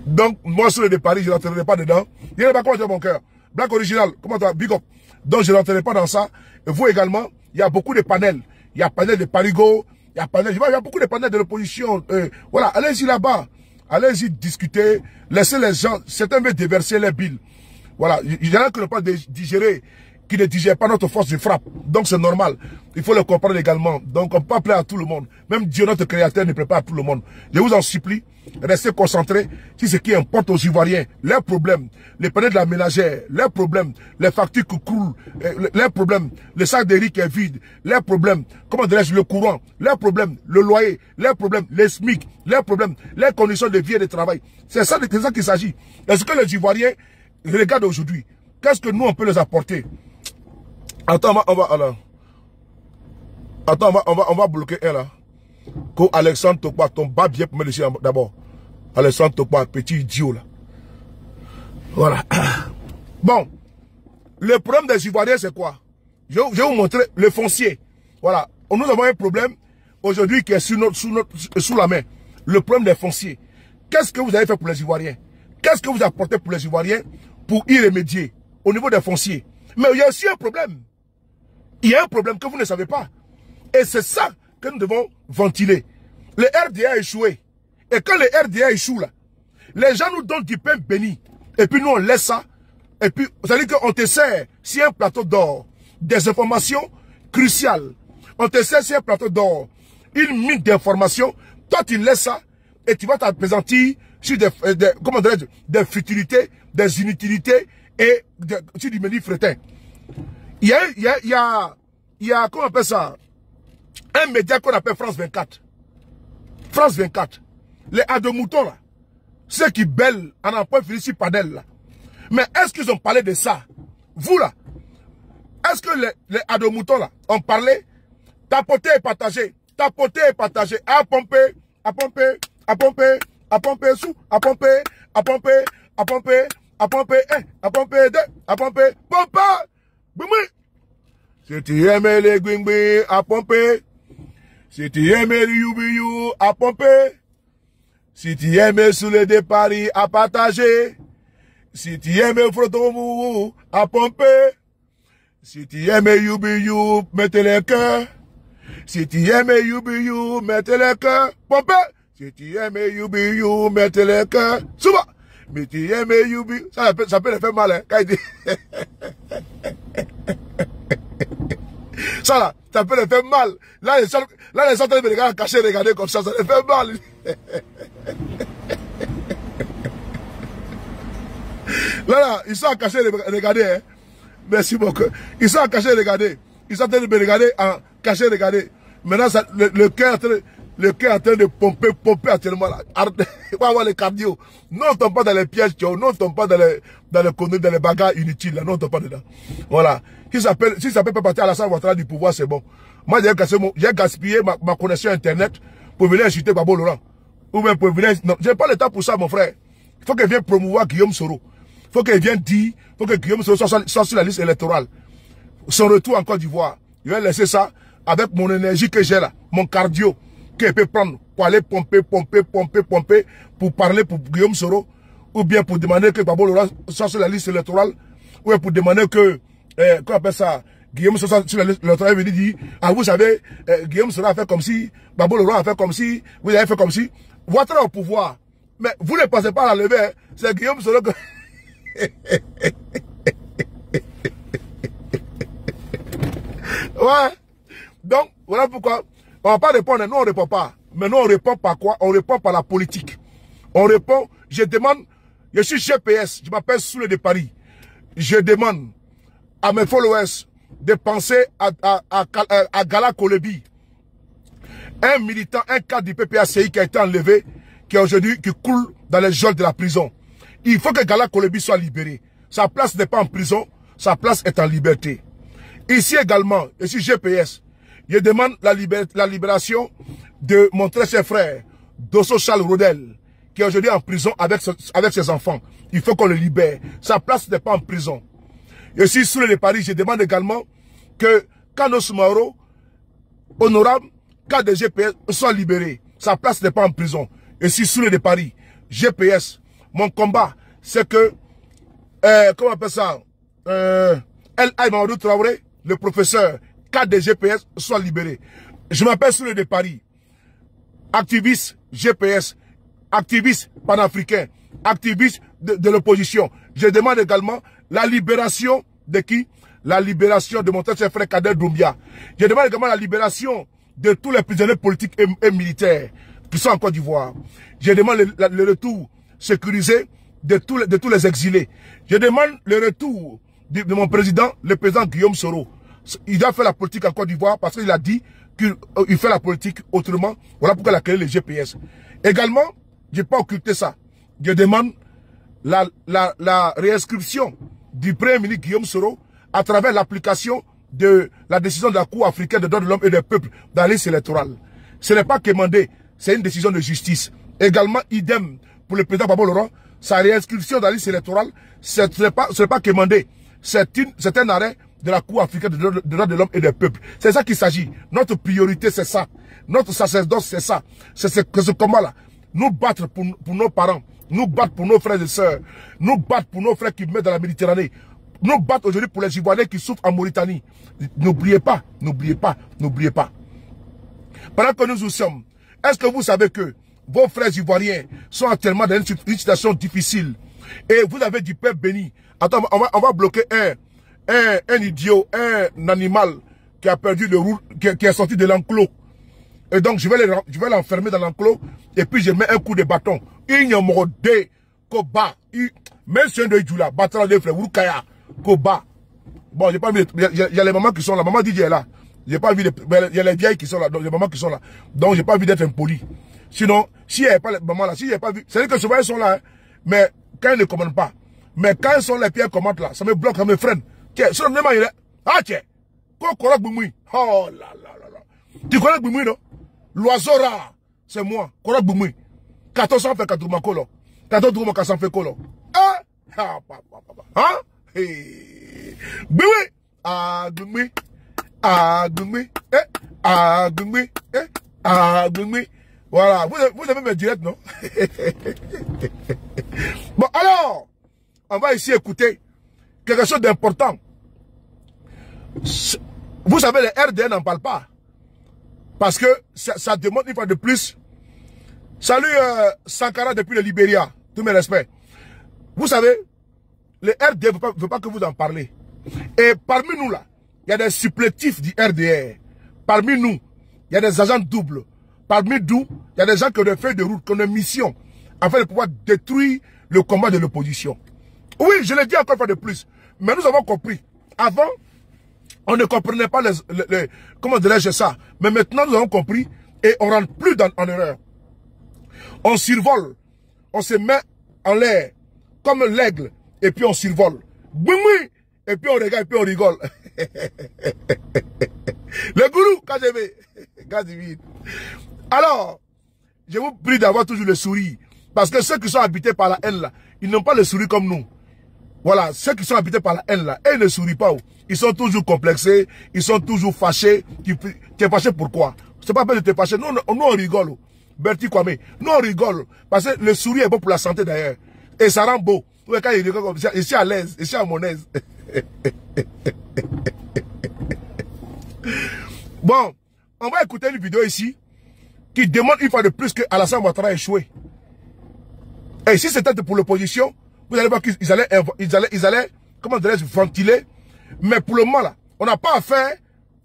Donc, moi, sur le de Paris, je n'entrerai pas dedans. Il n'y a pas quoi dans mon cœur. Black Original, comment tu vas? Big up. Donc, je n'entrerai pas dans ça. Et vous également, il y a beaucoup de panels. Il y a panel de Parigo, il y a beaucoup de panels de l'opposition. Voilà, allez-y là-bas. Allez-y discuter. Laissez les gens, certains veulent déverser les billes. Voilà, il y en a qui ne pas digérer, qui ne digèrent pas notre force de frappe. Donc c'est normal. Il faut le comprendre également. Donc on ne peut pas plaire à tout le monde. Même Dieu, notre créateur, ne plaît pas à tout le monde. Je vous en supplie, restez concentrés sur ce qui importe aux Ivoiriens. Leurs problèmes, les panneaux de la ménagère, leurs problèmes, les factures qui coulent, leurs problèmes, le sac de riz qui est vide, leurs problèmes, comment dirais-je, le courant, leurs problèmes, le loyer, leurs problèmes, les SMIC, leurs problèmes, les conditions de vie et de travail. C'est ça qu'il s'agit. Est-ce que les Ivoiriens regardent aujourd'hui? Qu'est-ce que nous on peut les apporter? Attends, on va bloquer un là. Que Alexandre Tokpa, ton bas bien pour me laisser d'abord. Alexandre Tokpa, petit idiot là. Voilà. Bon. Le problème des Ivoiriens, c'est quoi? Je vais vous montrer le foncier. Voilà. Nous avons un problème aujourd'hui qui est sous la main. Le problème des fonciers. Qu'est-ce que vous avez fait pour les Ivoiriens? Qu'est-ce que vous apportez pour les Ivoiriens pour y remédier au niveau des fonciers? Mais il y a aussi un problème. Il y a un problème que vous ne savez pas. Et c'est ça que nous devons ventiler. Le RDA a échoué. Et quand le RDA échoue là, les gens nous donnent du pain béni. Et puis nous on laisse ça. Et puis, ça veut dire qu'on te sert sur un plateau d'or des informations cruciales. On te sert sur un plateau d'or une mine d'informations. Toi tu laisses ça et tu vas t'appesantir sur des futilités, des inutilités et sur du menu fretin. Il y a, comment on appelle ça? Un média qu'on appelle France 24. France 24. Les adomoutons là. Ceux qui bêlent en un point fini sur Padel là. Mais est-ce qu'ils ont parlé de ça? Vous là. Est-ce que les adomoutons là ont parlé? Tapoter et partager. Tapoter et partager. À pomper, à pomper, à pomper, à pomper sous, à pomper, à pomper, à pomper, à pomper, à pomper deux, à pomper, pompa! Boumou! Si tu aimes les gwingwi à pomper. Si tu aimes les yubiyu à pomper. Si tu aimes sous le départ à partager. Si tu aimes frotomou à pomper. Si tu aimes yubiyu, mettez les cœurs. Si tu aimes yubiyu, mettez les cœurs. Pomper. Si tu aimes yubiyu, mettez les cœurs. Souvent. Mais tu aimes yubiyu. Ça peut le faire mal, hein, quand il dit. Ça là, ça peut le faire mal. Là, les gens me regardent cacher, regarder comme ça le fait mal. Là, ils sont cachés, regardez. Hein. Merci beaucoup. Ils sont cachés, regardez. Ils sont en train de me regarder, cachés, regardder. Maintenant, ça, le cœur est en train de pomper actuellement là. On va avoir le cardio. Non, on tombe pas dans les pièges, non, on tombe pas dans les conneries, dans les bagarres inutiles, là. Non, on tombe pas dedans. Voilà. Si ça peut partir à la salle Ouattara du pouvoir, c'est bon. Moi, j'ai gaspillé ma connexion Internet pour venir insulter Gbagbo Laurent. Ou même pour venir, non, j'ai pas le temps pour ça, mon frère. Il faut qu'il vienne promouvoir Guillaume Soro. Il faut qu'il vienne dire, il faut que Guillaume Soro soit sur la liste électorale. Son retour en Côte d'Ivoire. Je vais laisser ça avec mon énergie que j'ai là, mon cardio, que je peux prendre pour aller pomper, pour parler pour Guillaume Soro, ou bien pour demander que Gbagbo Laurent soit sur la liste électorale, ou bien pour demander que, qu'on appelle ça, Guillaume Soro soit sur la liste électorale, il dit, ah, vous savez, Guillaume Soro a fait comme si, Gbagbo Laurent a fait comme si, vous avez fait comme si, Ouattara au pouvoir. Mais vous ne pensez pas à la lever, hein. C'est Guillaume Soro que... Ouais. Donc, voilà pourquoi on va pas répondre. Nous, on répond pas. Mais nous, on répond par quoi? On répond par la politique. On répond, je demande, je suis GPS, je m'appelle Soule de Paris. Je demande à mes followers de penser à Gala Kolebi. Un militant, un cadre du PPACI qui a été enlevé, qui aujourd'hui, qui coule dans les geôles de la prison. Il faut que Gala Kolebi soit libéré. Sa place n'est pas en prison, sa place est en liberté. Ici également, je suis GPS. Je demande la libération de mon très cher frère, Dosso Charles Rodel, qui est aujourd'hui en prison avec ses enfants. Il faut qu'on le libère. Sa place n'est pas en prison. Je suis Soule de Paris. Je demande également que Kano Soumaoro, honorable, cadre de GPS, soit libéré. Sa place n'est pas en prison. Je suis Soule de Paris. GPS. Mon combat, c'est que, comment on appelle ça, El Aïmadou Traoré, le professeur, cadre de GPS, soit libéré. Je m'appelle Soule de Paris. Activiste GPS, activiste panafricain, activiste de l'opposition. Je demande également la libération de qui? La libération de mon très cher frère Kader Doumbia. Je demande également la libération de tous les prisonniers politiques et militaires qui sont en Côte d'Ivoire. Je demande le retour sécurisé de tous les exilés. Je demande le retour de mon président, le président Guillaume Soro. Il a fait la politique en Côte d'Ivoire parce qu'il a dit qu'il fait la politique autrement. Voilà pourquoi il a créé les GPS. Également, je n'ai pas occulté ça. Je demande la réinscription du premier ministre Guillaume Soro à travers l'application de la décision de la Cour africaine des droits de l'homme et des peuples dans la liste électorale. Ce n'est pas commandé, c'est une décision de justice. Également, idem pour le président Gbagbo Laurent, sa réinscription dans la liste électorale, ce n'est pas commandé. C'est un arrêt de la Cour africaine des droits de l'homme et des peuples. C'est ça qu'il s'agit. Notre priorité, c'est ça. Notre sacerdoce, c'est ça. C'est ce combat-là. Nous battre pour nos parents. Nous battre pour nos frères et sœurs. Nous battre pour nos frères qui meurent dans la Méditerranée. Nous battre aujourd'hui pour les Ivoiriens qui souffrent en Mauritanie. N'oubliez pas, n'oubliez pas, n'oubliez pas. Pendant que nous sommes, est-ce que vous savez que vos frères Ivoiriens sont actuellement dans une situation difficile et vous avez du peuple béni? Attends, on va bloquer un idiot, un animal qui a perdu le roue, qui est sorti de l'enclos. Et donc, je vais l'enfermer dans l'enclos et puis je mets un coup de bâton. Il y a mon dé, Koba, même si un de Djoula, Batara de frère, Wurkaya, Koba. Bon, j'ai pas vu, il y a les mamans qui sont là. Maman dit est là. J'ai pas vu, il y a les vieilles qui sont là, donc les mamans qui sont là. Donc, j'ai pas vu d'être impoli. Sinon, s'il n'y avait pas les mamans là, s'il n'y avait pas vu, c'est-à-dire que souvent elles sont là, hein, mais quand elles ne commandent pas. Mais quand elles sont là, puis elles commandent là, ça me bloque, ça me freine. Tiens, sur le il est, ah tiens, quoi, Korak Boumoui. Oh là là là là. Tu connais Boumoui, non? L'oiseau rare, c'est moi, Korak Boumoui. 1400 fait 4 makolo. 14 400 fait kolo. Hein? Ah, papa. Hein? Hey. Boumoui. Ah, Boumoui. Ah, Gungmi. Ah, Gungmi. Ah, Gungmi. Voilà. Vous avez mes directs, non? Bon, alors, on va ici écouter quelque chose d'important. Vous savez, les RDN n'en parlent pas. Parce que ça demande une fois de plus. Salut Sankara depuis le Libéria. Tous mes respects. Vous savez, les RDN ne veulent pas que vous en parlez. Et parmi nous là, il y a des supplétifs du RDR. Parmi nous, il y a des agents doubles. Parmi nous, il y a des gens qui ont des feuilles de route, qui ont des missions, afin de pouvoir détruire le combat de l'opposition. Oui, je l'ai dit encore une fois de plus. Mais nous avons compris. Avant, on ne comprenait pas comment dirais-je ça. Mais maintenant, nous avons compris et on ne rentre plus en erreur. On survole. On se met en l'air comme l'aigle et puis on survole. Boumi! Et puis on regarde et puis on rigole. Le gourou, quand je vais. Alors, je vous prie d'avoir toujours le sourire. Parce que ceux qui sont habités par la haine là, ils n'ont pas le sourire comme nous. Voilà, ceux qui sont habités par la haine là, ils ne sourient pas. Ils sont toujours complexés, ils sont toujours fâchés. Tu es fâché pourquoi? C'est pas peine de te fâcher. Nous on rigole. Bertie Kwame, nous on rigole. Parce que le sourire est bon pour la santé d'ailleurs. Et ça rend beau. Quand il rigole comme ça, je suis à l'aise, je suis à mon aise. Bon, on va écouter une vidéo ici qui demande une fois de plus que Alassane Ouattara a échoué. Et si c'était pour l'opposition, vous allez voir qu'ils allaient, comment dirais-je, ventiler. Mais pour le moment là, on n'a pas affaire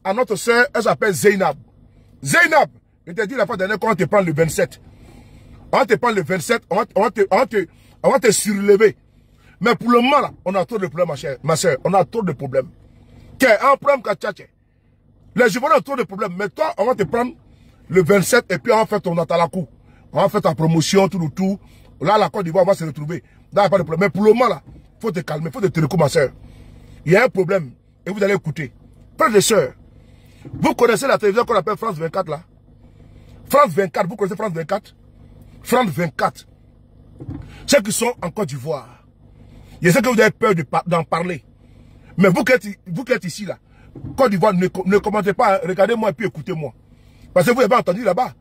à notre soeur, elle s'appelle Zainab. Zainab, je t'ai dit la fois dernière qu'on va te prendre le 27. On va te prendre le 27, on va te surlever. Mais pour le moment là, on a trop de problèmes, ma soeur, on a trop de problèmes. Qu'est un problème qu'à tchatché. Les Ivoiriens ont trop de problèmes. Mais toi, on va te prendre le 27 et puis on va faire ton atalakou. On va faire ta promotion, tout. Là, la Côte d'Ivoire va se retrouver. Là, il n'y a pas de problème. Mais pour le moment, là, il faut te calmer, il faut te tenir ma soeur. Il y a un problème. Et vous allez écouter. Frères et sœurs, vous connaissez la télévision qu'on appelle France 24, là? France 24, vous connaissez France 24? France 24. Ceux qui sont en Côte d'Ivoire. Je sais que vous avez peur d'en parler. Mais vous qui êtes ici, là, Côte d'Ivoire, ne commentez pas, regardez-moi et puis écoutez-moi. Parce que vous n'avez pas entendu là-bas.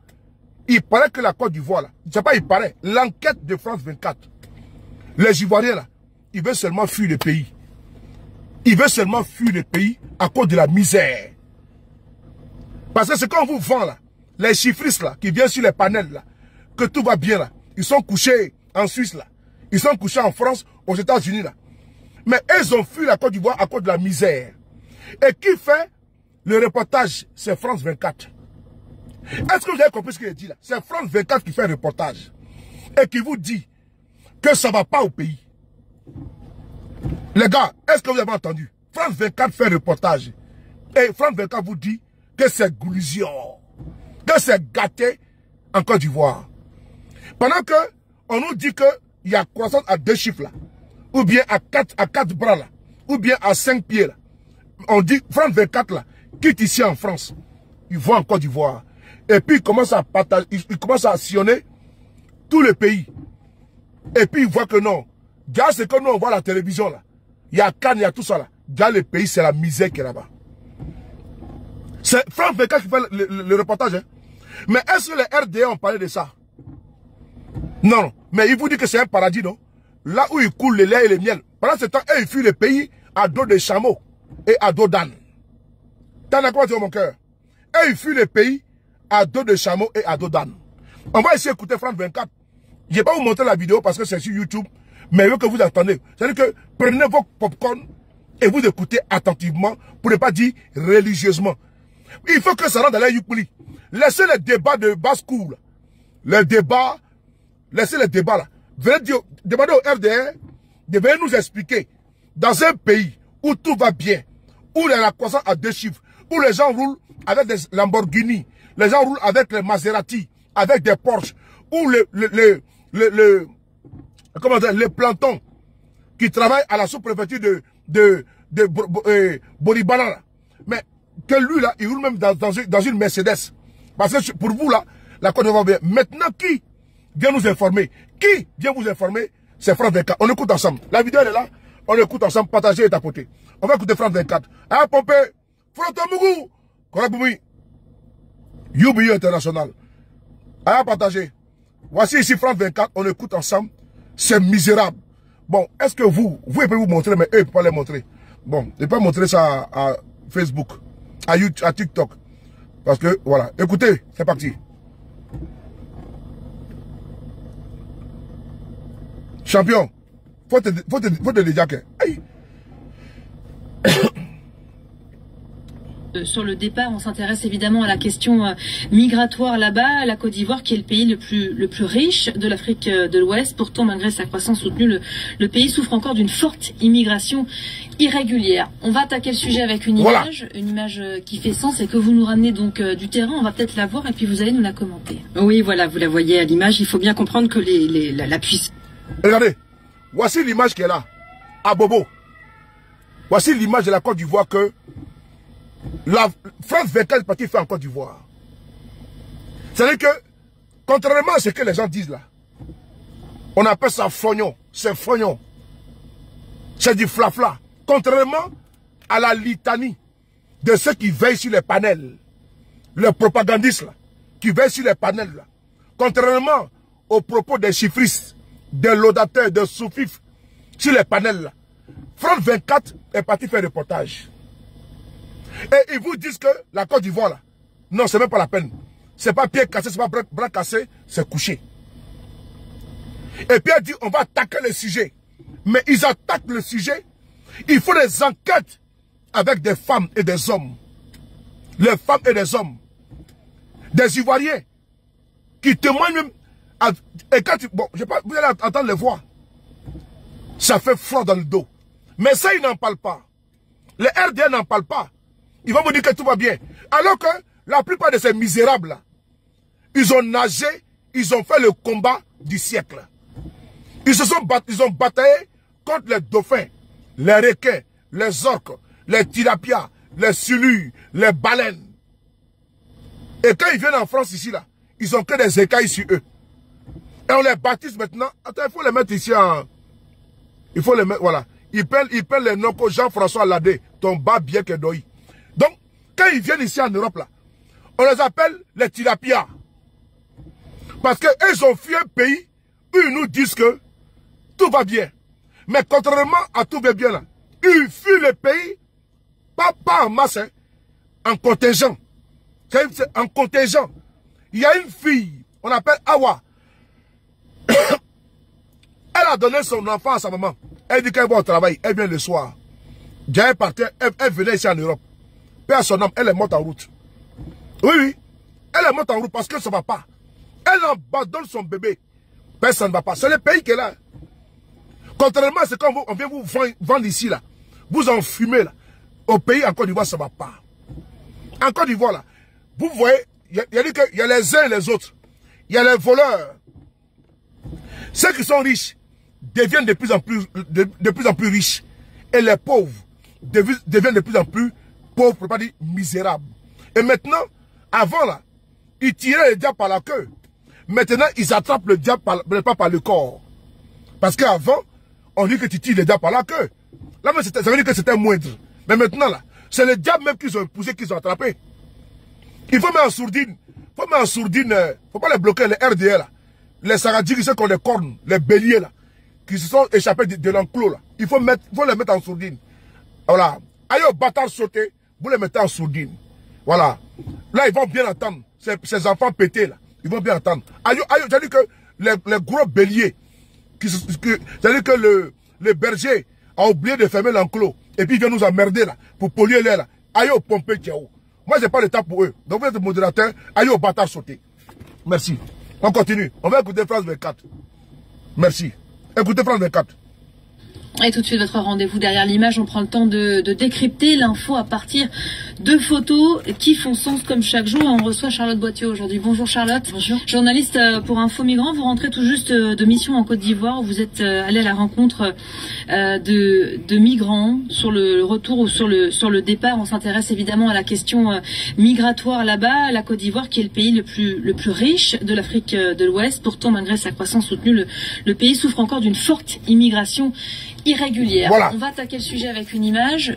Il paraît que la Côte d'Ivoire, là, je ne sais pas, il paraît, l'enquête de France 24, les Ivoiriens, là, ils veulent seulement fuir le pays. Ils veulent seulement fuir le pays à cause de la misère. Parce que c'est quand on vous vend, là, les chiffristes, là, qui viennent sur les panels, là, que tout va bien, là. Ils sont couchés en Suisse, là. Ils sont couchés en France, aux États-Unis, là. Mais ils ont fui la Côte d'Ivoire à cause de la misère. Et qui fait le reportage? C'est France 24. Est-ce que vous avez compris ce qu'il dit là? C'est France 24 qui fait un reportage. Et qui vous dit que ça ne va pas au pays. Les gars, est-ce que vous avez entendu? France 24 fait un reportage. Et France 24 vous dit que c'est glousion. Que c'est gâté en Côte d'Ivoire. Pendant que on nous dit qu'il y a croissance à 2 chiffres là. Ou bien à 4 bras là. Ou bien à 5 pieds là. On dit, France 24 là, quitte ici en France. Ils vont en Côte d'Ivoire. Et puis ils commencent à partager, ils commencent à sillonner tout le pays. Et puis ils voient que non. Déjà, c'est que nous on voit la télévision là. Il y a Cannes, il y a tout ça là. Déjà le pays, c'est la misère qui est là-bas. C'est France 24 qui fait le reportage. Hein. Mais est-ce que les RDA ont parlé de ça? Non. Mais ils vous disent que c'est un paradis, non? Là où ils coulent le lait et le miel. Pendant ce temps, eux, ils fuient le pays à dos de chameaux et à dos d'âne. T'en as quoi sur mon cœur? Et ils fuient le pays à dos de chameaux et à dos d'âne. On va essayer d'écouter France 24. Je ne vais pas vous montrer la vidéo parce que c'est sur YouTube. Mais je veux que vous attendez. C'est-à-dire que prenez vos popcorn et vous écoutez attentivement pour ne pas dire religieusement. Il faut que ça rentre dans la Youpli. Laissez les débats de basse-cour. Les débats, laissez les débats là. Venez dire, demandez au RDR de venir nous expliquer. Dans un pays où tout va bien, où la croissance à 2 chiffres, où les gens roulent avec des Lamborghini, les gens roulent avec les Maserati, avec des Porsche, où les plantons qui travaillent à la sous-préfecture de Boribana. Mais que lui là, il roule même dans une Mercedes. Parce que pour vous là, la Côte d'Ivoire va bien. Maintenant, qui vient nous informer? Qui vient vous informer? C'est France 24. On écoute ensemble. La vidéo elle est là. On écoute ensemble, partagez et tapoter. On va écouter France 24. Ah, Pompé, Frotomougou, Koraboumi, Youbi International. À partager. Voici ici France 24, on écoute ensemble. C'est misérable. Bon, est-ce que vous pouvez vous montrer, mais eux, ils ne peuvent pas les montrer. Bon, ils ne peuvent pas montrer ça à Facebook, à YouTube, à TikTok. Parce que, voilà. Écoutez, c'est parti. Champion, faut te dire que... Aïe. Sur le départ, on s'intéresse évidemment à la question migratoire là-bas, la Côte d'Ivoire qui est le pays le plus riche de l'Afrique de l'Ouest. Pourtant, malgré sa croissance soutenue, le pays souffre encore d'une forte immigration irrégulière. On va attaquer le sujet avec une image qui fait sens et que vous nous ramenez donc du terrain. On va peut-être la voir et puis vous allez nous la commenter. Oui, voilà, vous la voyez à l'image. Il faut bien comprendre que la puissance... Regardez, voici l'image qui est là, à Bobo. Voici l'image de la Côte d'Ivoire que la France 24 est partie faire en Côte d'Ivoire. C'est-à-dire que, contrairement à ce que les gens disent là, on appelle ça fognon, c'est fognon. C'est du flafla. Contrairement à la litanie de ceux qui veillent sur les panels, les propagandistes là, qui veillent sur les panels là. Contrairement aux propos des chiffristes, des laudateurs, des soufifs sur les panels là, France 24 est parti faire reportage. Et ils vous disent que la Côte d'Ivoire là, non, c'est même pas la peine. C'est pas pied cassé, c'est pas bras cassé, c'est couché. Et puis elle dit, on va attaquer le sujet. Mais ils attaquent le sujet. Il faut des enquêtes avec des femmes et des hommes. Les femmes et des hommes. Des Ivoiriens qui témoignent même. Et quand bon, vous allez entendre les voix. Ça fait froid dans le dos. Mais ça, ils n'en parlent pas. Les RDN n'en parlent pas. Ils vont vous dire que tout va bien. Alors que la plupart de ces misérables-là, ils ont nagé, ils ont fait le combat du siècle. Ils ont bataillé contre les dauphins, les requins, les orques, les tirapias, les sulus, les baleines. Et quand ils viennent en France ici, là, ils ont que des écailles sur eux. Et on les baptise maintenant. Attends, il faut les mettre ici en... Il faut les mettre, voilà. Ils pèlent les noms comme Jean-François Ladé, ton bas bien que doi. Donc, quand ils viennent ici en Europe, là, on les appelle les tirapias. Parce qu'ils ont fui un pays où ils nous disent que tout va bien. Mais contrairement à tout va bien, là, ils fuient le pays, pas en masse, hein, en contingent. C'est en contingent. Il y a une fille, on appelle Awa. Elle a donné son enfant à sa maman. Elle dit qu'elle va au travail, elle vient le soir. Diane partait, elle venait ici en Europe. Père son homme, elle est morte en route. Oui, oui. Elle est morte en route parce que ça ne va pas. Elle abandonne son bébé. Personne ne va pas. C'est le pays qu'elle a. Contrairement à ce qu'on vient vous vendre ici, là. Vous en fumez, là. Au pays, en Côte d'Ivoire, ça ne va pas. En Côte d'Ivoire, là. Vous voyez, il y a les uns et les autres. Il y a les voleurs. Ceux qui sont riches deviennent de plus en plus riches. Et les pauvres deviennent de plus en plus pauvres, pour ne pas dire misérables. Et maintenant, avant là, ils tiraient le diable par la queue. Maintenant, ils attrapent le diable pas par le corps. Parce qu'avant, on dit que tu tires le diable par la queue. Là, ça veut dire que c'était moindre. Mais maintenant, là, c'est le diable même qu'ils ont poussé, qu'ils ont attrapé. Il faut mettre en sourdine. Faut pas les bloquer, les RDA là. Les Saradjis, ceux qui ont les cornes, les béliers là, qui se sont échappés de l'enclos là. Il faut les mettre en sourdine. Voilà. Aïe au bâtard sauté, vous les mettez en sourdine. Voilà. Là, ils vont bien entendre. Ces enfants pétés là, ils vont bien entendre. Aïe, c'est-à-dire que les gros béliers, c'est-à-dire que le berger a oublié de fermer l'enclos. Et puis il vient nous emmerder là, pour polluer l'air là. Aïe au pompé Tiao. Moi, j'ai pas le temps pour eux. Donc, vous êtes modérateur, aïe au bâtard sauté. Merci. On continue. On va écouter France 24. Merci. Écoutez France 24. Et tout de suite, votre rendez-vous derrière l'image, on prend le temps de décrypter l'info à partir de photos qui font sens comme chaque jour. On reçoit Charlotte Boitier aujourd'hui. Bonjour Charlotte. Bonjour. Journaliste pour Info Migrants, vous rentrez tout juste de mission en Côte d'Ivoire où vous êtes allé à la rencontre de migrants sur le retour ou sur le départ. On s'intéresse évidemment à la question migratoire là-bas. La Côte d'Ivoire qui est le pays le plus riche de l'Afrique de l'Ouest. Pourtant, malgré sa croissance soutenue, le pays souffre encore d'une forte immigration irrégulière. Voilà. On va attaquer le sujet avec une image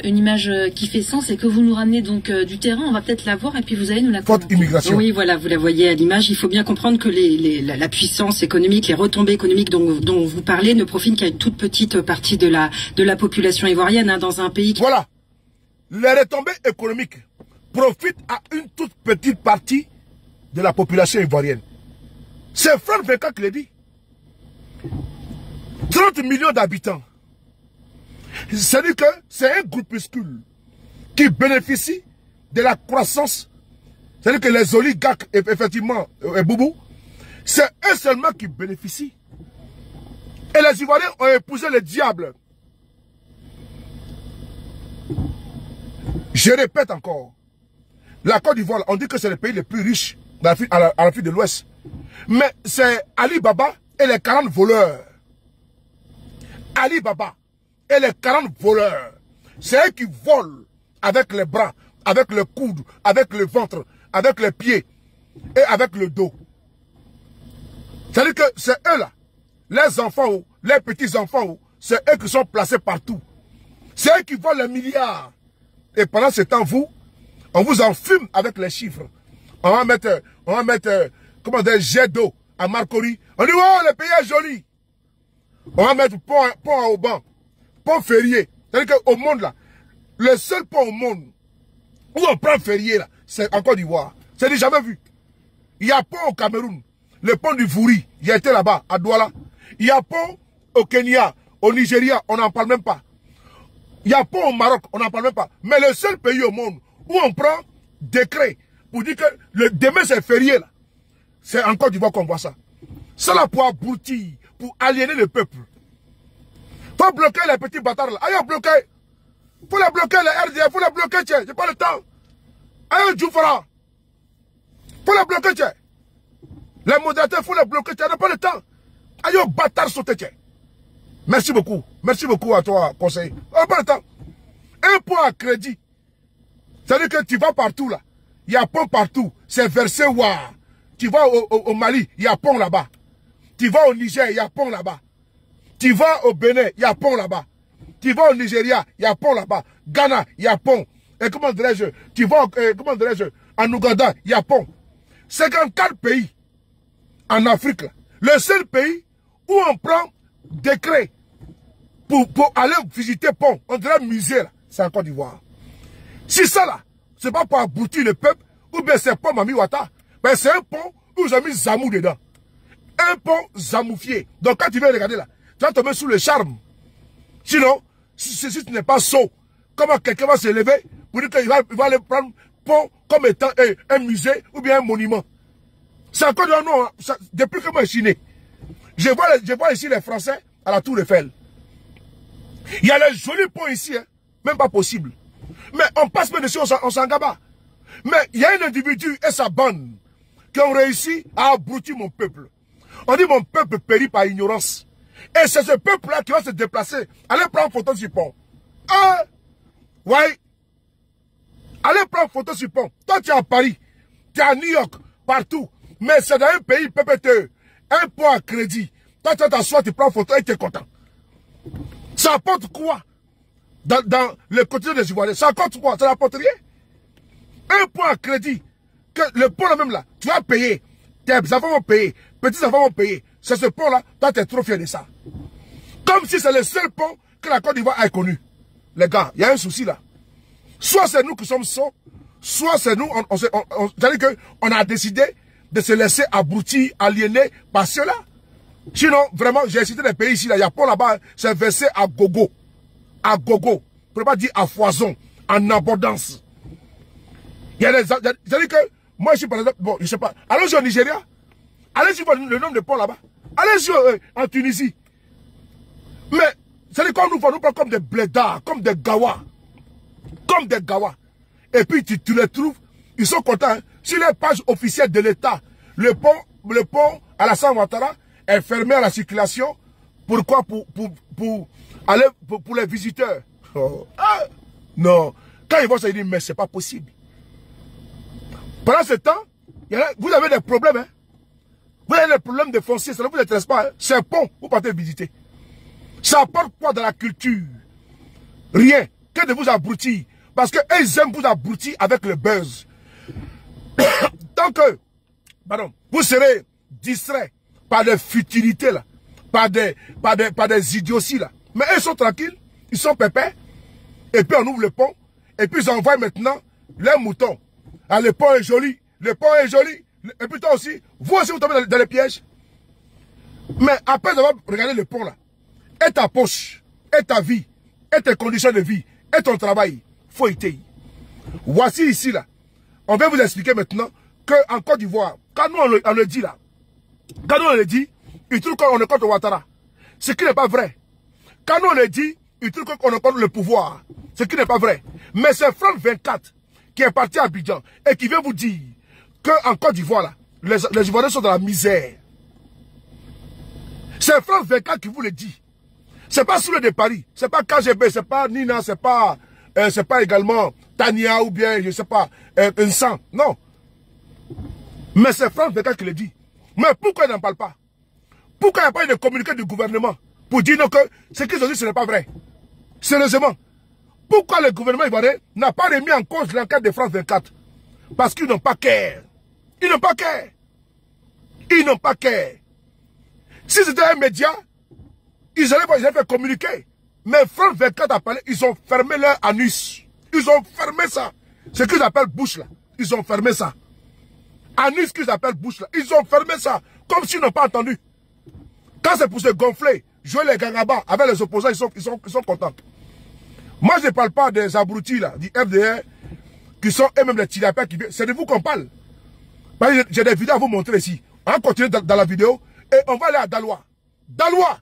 qui fait sens et que vous nous ramenez donc donc du terrain. On va peut-être la voir et puis vous allez nous la Forte commenter. immigration. Oui, voilà, vous la voyez à l'image. Il faut bien comprendre que la puissance économique, les retombées économiques dont vous parlez ne profitent qu'à une toute petite partie de la population ivoirienne, hein, dans un pays qui... Voilà. Les retombées économiques profitent à une toute petite partie de la population ivoirienne. C'est Franck Feka qui le dit. 30 millions d'habitants. C'est-à-dire que c'est un groupuscule qui bénéficie de la croissance. C'est-à-dire que les oligarques, effectivement, et Boubou, c'est eux seulement qui bénéficient. Et les Ivoiriens ont épousé le diable. Je répète encore. La Côte d'Ivoire, on dit que c'est le pays le plus riche à l'Afrique de l'Ouest. Mais c'est Ali Baba et les 40 voleurs. Ali Baba et les 40 voleurs. C'est eux qui volent avec les bras, avec le coude, avec le ventre, avec les pieds et avec le dos. C'est-à-dire que c'est eux là, les enfants, les petits-enfants, c'est eux qui sont placés partout. C'est eux qui volent les milliards. Et pendant ce temps, on vous enfume avec les chiffres. On va mettre comment dire, jet d'eau à Marcory. On dit, oh, le pays est joli. On va mettre pont à Auban, pont férié. C'est-à-dire qu'au monde là, le seul pont au monde où on prend férié là, c'est en Côte d'Ivoire. C'est jamais vu. Il y a pont au Cameroun, le pont du Vouri, il a été là-bas, à Douala. Il y a pont au Kenya, au Nigeria, on n'en parle même pas. Il y a pont au Maroc, on n'en parle même pas. Mais le seul pays au monde où on prend décret pour dire que demain c'est férié là, c'est en Côte d'Ivoire qu'on voit ça. Ça là pour aboutir, pour aliéner le peuple. Faut bloquer les petits bâtards là. Aïe, bloquer. Faut les bloquer, les RDF, faut les bloquer, tiens. J'ai pas le temps. Aïe, Djoufara. Faut les bloquer, tiens. Les modérateurs, faut les bloquer, tiens. On n'a pas le temps. Aïe, bâtard sauté, tiens. Merci beaucoup. Merci beaucoup à toi, conseiller. On n'a pas le temps. Un point à crédit. C'est-à-dire que tu vas partout là. Il y a pont partout. C'est versé ouah. Tu vas au Mali, il y a pont là-bas. Tu vas au Niger, il y a pont là-bas. Tu vas au Bénin, il y a pont là-bas. Tu vas au Nigeria, il y a pont là-bas. Ghana, il y a pont. Et comment dirais-je, tu vas, comment dirais-je, en Ouganda, il y a pont. 54 pays en Afrique, là. Le seul pays où on prend décret pour aller visiter pont, on dirait musée, c'est en Côte d'Ivoire. Si ça là, c'est pas pour aboutir le peuple, ou bien c'est pont Mami Wata, ben c'est un pont où j'ai mis Zamou dedans. Un pont zamoufié. Donc quand tu viens regarder là, tu vas tomber sous le charme. Sinon, si tu n'es pas sot, comment quelqu'un va se lever pour dire qu'il va aller prendre pont comme étant un musée ou bien un monument. C'est encore non, depuis que moi je suis né. Je vois ici les Français à la Tour Eiffel. Il y a les jolis ponts ici, hein, même pas possible. Mais on passe même dessus, on s'en gaba. Mais il y a un individu et sa bande qui ont réussi à abrutir mon peuple. On dit mon peuple périt par ignorance. Et c'est ce peuple-là qui va se déplacer. Allez prendre photo sur pont. Ah, ouais. Allez prendre photo sur pont. Toi, tu es à Paris. Tu es à New York. Partout. Mais c'est dans un pays PPTE. Un pont à crédit. Toi, tu t'assois, tu prends photo et tu es content. Ça apporte quoi dans le quotidien des Ivoiriens? Ça apporte quoi? Ça n'apporte rien. Un pont à crédit. Que le pont là même là, tu vas payer. Tes enfants vont payer. Petits enfants vont payer. C'est ce pont-là, toi, tu es trop fier de ça. Comme si c'est le seul pont que la Côte d'Ivoire a connu. Les gars, il y a un souci là. Soit c'est nous qui sommes sots, soit c'est nous, c'est-à-dire qu'on a décidé de se laisser abrutir, aliéner par ceux-là. Sinon, vraiment, j'ai cité des pays ici, là, il y a pont là-bas, c'est versé à gogo. À gogo. Je ne peux pas dire à foison, en abondance. Il y a des... C'est-à-dire que, moi, je suis par exemple, bon, je sais pas, allons-y au Nigeria. Allez-y voir le nombre de ponts là-bas. Allez-y en Tunisie. Mais, c'est-à-dire qu'on nous prend comme des blédards, comme des gawas. Comme des gawas. Et puis, tu les trouves, ils sont contents. Hein. Sur les pages officielles de l'État, le pont Alassane Ouattara est fermé à la circulation. Pourquoi? Pour aller pour les visiteurs. Oh. Ah, non. Quand ils vont se dire, mais c'est pas possible. Pendant ce temps, vous avez des problèmes, hein. Vous avez des problèmes de foncier, ça ne vous intéresse pas. Hein? C'est un pont, vous partez visiter. Ça apporte quoi dans la culture? Rien. Que de vous abrutir Parce qu'ils aiment vous abrutir avec le buzz. Tant que, pardon, vous serez distrait par des futilités là, par des idioties là. Mais eux sont tranquilles, ils sont pépés. Et puis on ouvre le pont, et puis ils envoient maintenant les moutons. Ah, le pont est joli, le pont est joli. Et puis toi aussi, vous aussi vous tombez dans les pièges. Mais après avoir regardé le pont là, et ta poche, et ta vie, et tes conditions de vie, et ton travail, faut y aller. Voici ici là, on va vous expliquer maintenant qu'en Côte d'Ivoire, quand nous on le dit là, quand nous on le dit, il trouve qu'on est contre Ouattara. Ce qui n'est pas vrai. Quand nous on le dit, il trouve qu'on est contre le pouvoir. Ce qui n'est pas vrai. Mais c'est France 24 qui est parti à Abidjan et qui vient vous dire qu'en Côte d'Ivoire là, les Ivoiriens sont dans la misère. C'est France 24 qui vous le dit. C'est pas sous le de Paris. C'est pas KGB, c'est pas Nina, c'est pas également Tania ou bien, je sais pas, Insan. Non. Mais c'est France 24 qui le dit. Mais pourquoi ils n'en parlent pas? Pourquoi il n'y a pas eu de communiqué du gouvernement pour dire que ce qu'ils ont dit, ce n'est pas vrai? Sérieusement. Pourquoi le gouvernement ivoirien n'a pas remis en cause l'enquête de France 24? Parce qu'ils n'ont pas care. Ils n'ont pas care. Ils n'ont pas care. Si c'était un média, ils allaient faire communiquer. Mais France 24 a parlé, ils ont fermé leur anus. Ils ont fermé ça. Ce qu'ils appellent bouche là. Ils ont fermé ça. Anus qu'ils appellent bouche là. Ils ont fermé ça. Comme s'ils n'ont pas entendu. Quand c'est pour se gonfler, jouer les gangabas avec les opposants, ils sont contents. Moi, je ne parle pas des abrutis là, du FDR, qui sont eux-mêmes des tilapins qui viennent. C'est de vous qu'on parle. J'ai des vidéos à vous montrer ici. On va continuer dans la vidéo et on va aller à Daloa. Daloa,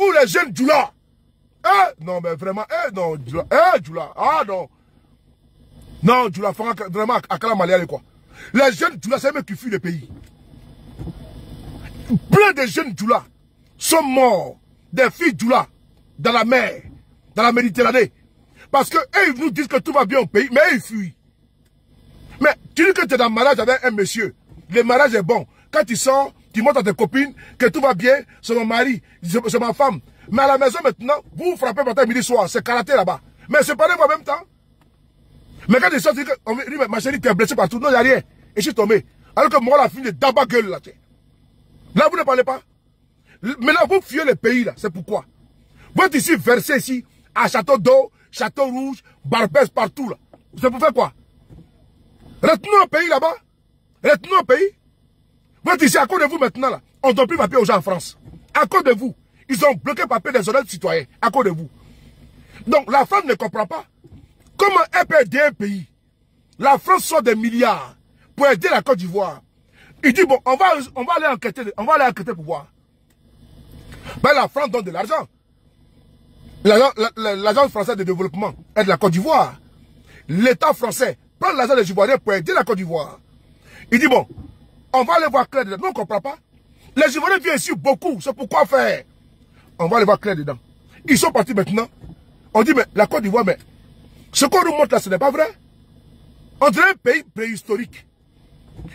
où les jeunes Djoula. Non, mais vraiment, non, Djoula. Djoula, ah non. Non, Djoula, vraiment, à Kalamaliale quoi. Les jeunes Djoula, c'est eux qui fuient le pays. Plein de jeunes Djoula sont morts, des filles Djoula, dans la mer, dans la Méditerranée. Parce que eux, ils nous disent que tout va bien au pays, mais eux, ils fuient. Mais tu dis que tu es dans le mariage avec un monsieur, le mariage est bon. Quand tu sors, tu montres à tes copines que tout va bien, c'est mon mari, c'est ma femme. Mais à la maison maintenant, vous frappez matin, midi, soir, c'est karaté là-bas. Mais c'est pareil en même temps. Mais quand tu sors, tu dis que ma chérie, tu es blessée partout, non, il n'y a rien. Et je suis tombé. Alors que moi, la fille de d'aba gueule là, là, vous ne parlez pas. Maintenant, vous fuyez le pays là, c'est pourquoi. Vous êtes ici versé ici, à Château d'Eau, Château Rouge, Barbès, partout là. C'est pour faire quoi? Retenons un pays là-bas. Retenons un pays. Vous êtes ici à cause de vous maintenant là. On ne donne plus papier aux gens en France. À cause de vous. Ils ont bloqué le papier des honnêtes citoyens. À cause de vous. Donc la France ne comprend pas. Comment elle peut aider un pays? La France sort des milliards pour aider la Côte d'Ivoire. Il dit bon, on va aller enquêter pour voir. Ben la France donne de l'argent. L'agence française de développement aide la Côte d'Ivoire. L'État français prend l'argent des Ivoiriens pour aider la Côte d'Ivoire. Il dit bon, on va aller voir clair dedans. Non, on ne comprend pas. Les Ivoiriens viennent ici beaucoup. C'est pourquoi faire. On va aller voir clair dedans. Ils sont partis maintenant. On dit mais la Côte d'Ivoire, mais ce qu'on nous montre là, ce n'est pas vrai. On dirait un pays préhistorique.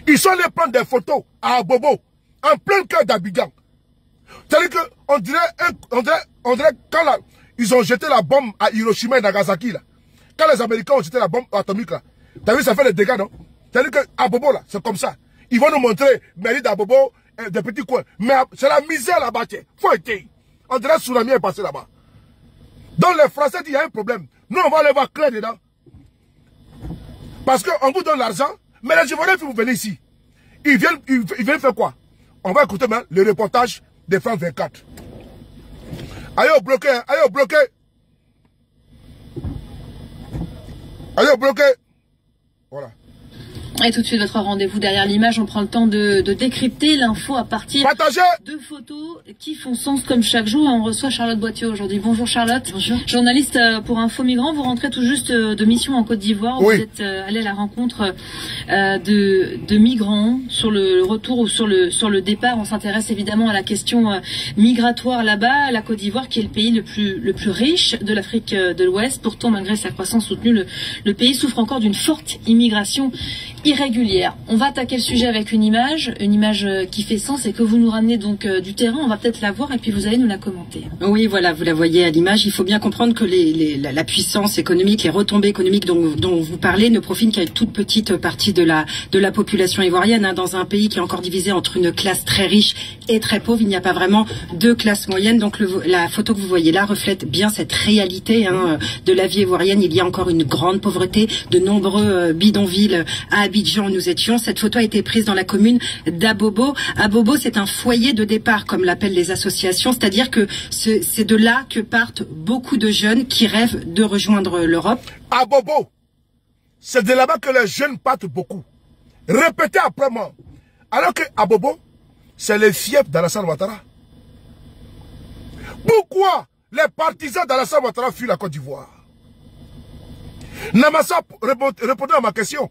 Ils sont allés prendre des photos à Abobo, en plein cœur d'Abidjan. C'est-à-dire qu'on dirait quand ils ont jeté la bombe à Hiroshima et Nagasaki, là. Quand les Américains ont jeté la bombe atomique, là. T'as vu, ça fait des dégâts, non? C'est-à-dire qu'à Bobo, là, c'est comme ça. Ils vont nous montrer, mairie d'Abobo, des petits coins. Mais c'est la misère là-bas, tiens. Faut être. On dirait que tsunami est passé là-bas. Donc les Français disent, il y a un problème. Nous, on va aller voir clair dedans. Parce qu'on vous donne l'argent, mais les Ivoiriens, vous venez ici. Ils viennent faire quoi? On va écouter maintenant le reportage de France 24. Allez au bloqué, allez au bloqué. Allez au bloqué. Voilà. Et tout de suite, votre rendez-vous derrière l'image. On prend le temps de décrypter l'info à partir de photos qui font sens comme chaque jour. On reçoit Charlotte Boithieu aujourd'hui. Bonjour Charlotte. Bonjour. Journaliste pour Info Migrants. Vous rentrez tout juste de mission en Côte d'Ivoire. Oui. Vous êtes allé à la rencontre de migrants sur le retour ou sur le départ. On s'intéresse évidemment à la question migratoire là-bas. La Côte d'Ivoire qui est le pays le plus riche de l'Afrique de l'Ouest. Pourtant, malgré sa croissance soutenue, le pays souffre encore d'une forte immigration irrégulière. On va attaquer le sujet avec une image qui fait sens et que vous nous ramenez donc du terrain. On va peut-être la voir et puis vous allez nous la commenter. Oui, voilà, vous la voyez à l'image. Il faut bien comprendre que la puissance économique, les retombées économiques dont vous parlez ne profitent qu'à une toute petite partie de la population ivoirienne. Hein, dans un pays qui est encore divisé entre une classe très riche et très pauvre, il n'y a pas vraiment deux classes moyennes. Donc la photo que vous voyez là reflète bien cette réalité de la vie ivoirienne. Il y a encore une grande pauvreté, de nombreux bidonvilles à Abidjan où nous étions. Cette photo a été prise dans la commune d'Abobo. Abobo, c'est un foyer de départ, comme l'appellent les associations, c'est-à-dire que c'est de là que partent beaucoup de jeunes qui rêvent de rejoindre l'Europe. Abobo, c'est de là-bas que les jeunes partent beaucoup. Répétez après moi. Alors que Abobo, c'est les fiefs d'Alassane Ouattara. Pourquoi les partisans d'Alassane Ouattara fuient la Côte d'Ivoire? Namassa, répondez à ma question.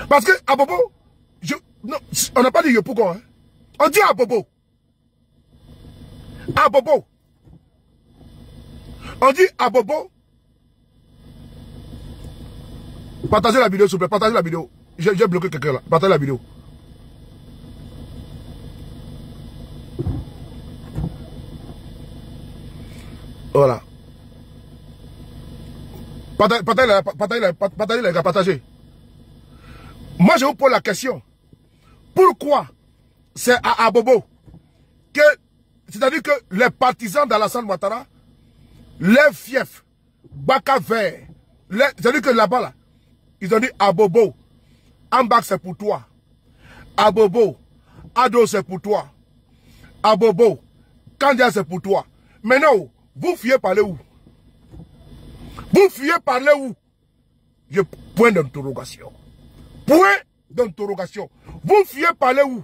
Parce que Abobo, non, on n'a pas dit Yopougon, hein. On dit Abobo. Abobo. On dit Abobo. Partagez la vidéo, s'il vous plaît. Partagez la vidéo. J'ai bloqué quelqu'un là. Partagez la vidéo. Voilà. Partagez les gars, partagez. Moi, je vous pose la question. Pourquoi c'est à Abobo que, c'est-à-dire que les partisans d'Alassane Ouattara, les fiefs, Baka Vert, c'est-à-dire que là-bas, là, ils ont dit Abobo, Ambak c'est pour toi. Abobo, Ado c'est pour toi. Abobo, Kandia c'est pour toi. Maintenant, vous fuyez parler où? Vous fuyez parler où? Point d'interrogation. Point d'interrogation. Vous fuyez parler où?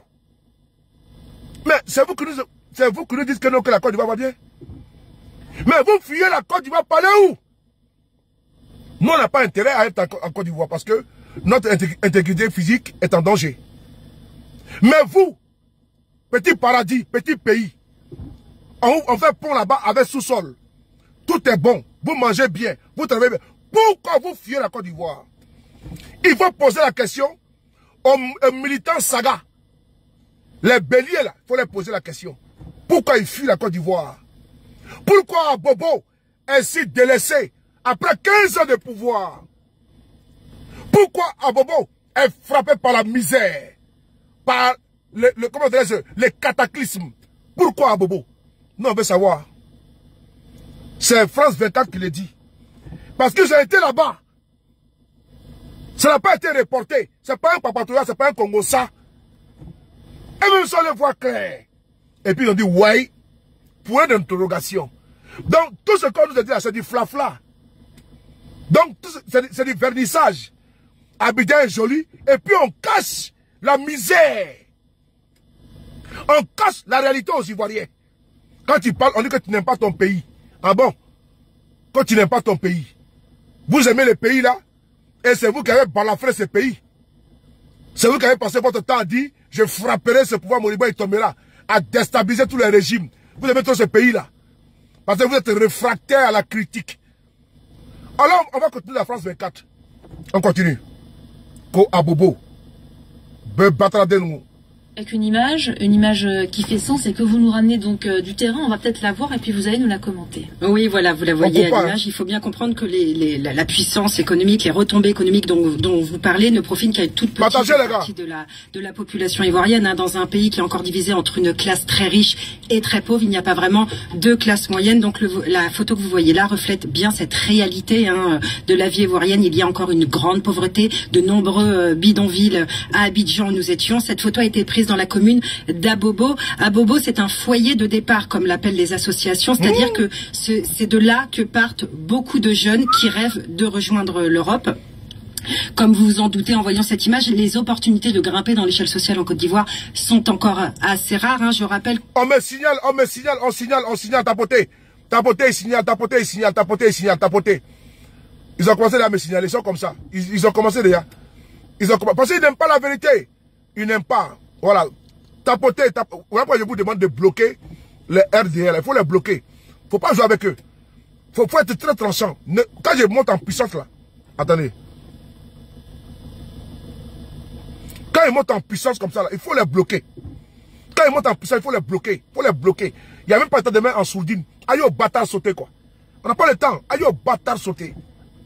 Mais c'est vous qui nous dites que non, que la Côte d'Ivoire va bien. Mais vous fuyez la Côte d'Ivoire parler où? Nous, on n'a pas intérêt à être en Côte d'Ivoire parce que notre intégrité physique est en danger. Mais vous, petit paradis, petit pays, on fait pont là-bas avec sous-sol. Tout est bon. Vous mangez bien. Vous travaillez bien. Pourquoi vous fuyez la Côte d'Ivoire? Il faut poser la question aux militants saga. Les béliers là, il faut leur poser la question. Pourquoi ils fuient la Côte d'Ivoire? Pourquoi Abobo est si délaissé après 15 ans de pouvoir? Pourquoi Abobo est frappé par la misère? Par les cataclysmes? Pourquoi Abobo? Nous on veut savoir. C'est France 24 qui le dit. Parce que j'ai été là-bas. Ça n'a pas été reporté. C'est pas un papatoya, c'est pas un Congo ça. Et même ça, on le voit clair. Et puis on dit, ouais, point d'interrogation. Donc, tout ce qu'on nous a dit là, c'est du flafla. Donc, c'est du vernissage. Abidjan est joli. Et puis on cache la misère. On cache la réalité aux Ivoiriens. Quand tu parles, on dit que tu n'aimes pas ton pays. Ah bon? Quand tu n'aimes pas ton pays. Vous aimez le pays là? Et c'est vous qui avez balafré ce pays. C'est vous qui avez passé votre temps à dire, je frapperai ce pouvoir moribond et tombera, à déstabiliser tous les régimes. Vous aimez tout ce pays là. Parce que vous êtes réfractaire à la critique. Alors, on va continuer la France 24. On continue. Ko Abobo. Be Batradenu. Avec une image qui fait sens et que vous nous ramenez donc du terrain. On va peut-être la voir et puis vous allez nous la commenter. Oui, voilà, vous la voyez à l'image. Il faut bien comprendre que la puissance économique, les retombées économiques dont vous parlez ne profitent qu'à une toute petite partie de la population ivoirienne. Hein, dans un pays qui est encore divisé entre une classe très riche et très pauvre, il n'y a pas vraiment deux classes moyennes. Donc la photo que vous voyez là reflète bien cette réalité de la vie ivoirienne. Il y a encore une grande pauvreté, de nombreux bidonvilles à Abidjan où nous étions. Cette photo a été prise dans la commune d'Abobo. Abobo, c'est un foyer de départ, comme l'appellent les associations, c'est-à-dire que c'est de là que partent beaucoup de jeunes qui rêvent de rejoindre l'Europe. Comme vous vous en doutez en voyant cette image, les opportunités de grimper dans l'échelle sociale en Côte d'Ivoire sont encore assez rares. Hein, je rappelle... On me signale, tapoter. Tapoter, signale, tapoter, signale, tapoter, signale, tapoter. Ils ont commencé à me signaler, ils sont comme ça. Ils ont commencé déjà. Parce qu'ils n'aiment pas la vérité. Ils n'aiment pas. Voilà. Tapoter, voilà pourquoi je vous demande de bloquer les RDL. Il faut les bloquer. Il ne faut pas jouer avec eux. Il faut être très tranchant. Quand je monte en puissance là, attendez. ils montent en puissance comme ça, là, il faut les bloquer. Quand ils montent en puissance, il faut les bloquer. Il faut les bloquer. Il n'y a même pas le temps de mettre en sourdine. Aïe au bâtard sauter, quoi. On n'a pas le temps. Aïe au bâtard sauter.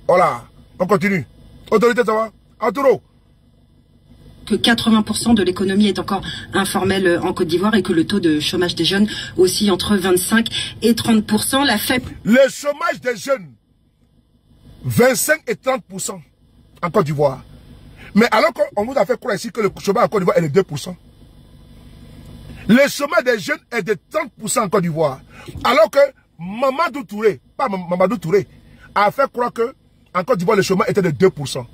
Voilà. On continue. Autorité, ça va? Arturo. Que 80% de l'économie est encore informelle en Côte d'Ivoire et que le taux de chômage des jeunes aussi entre 25 et 30%. La FEP. Le chômage des jeunes, 25 et 30% en Côte d'Ivoire. Mais alors qu'on vous a fait croire ici que le chômage en Côte d'Ivoire est de 2%. Le chômage des jeunes est de 30% en Côte d'Ivoire. Alors que Mamadou Touré, pas Mamadou Touré, a fait croire que en Côte d'Ivoire le chômage était de 2%.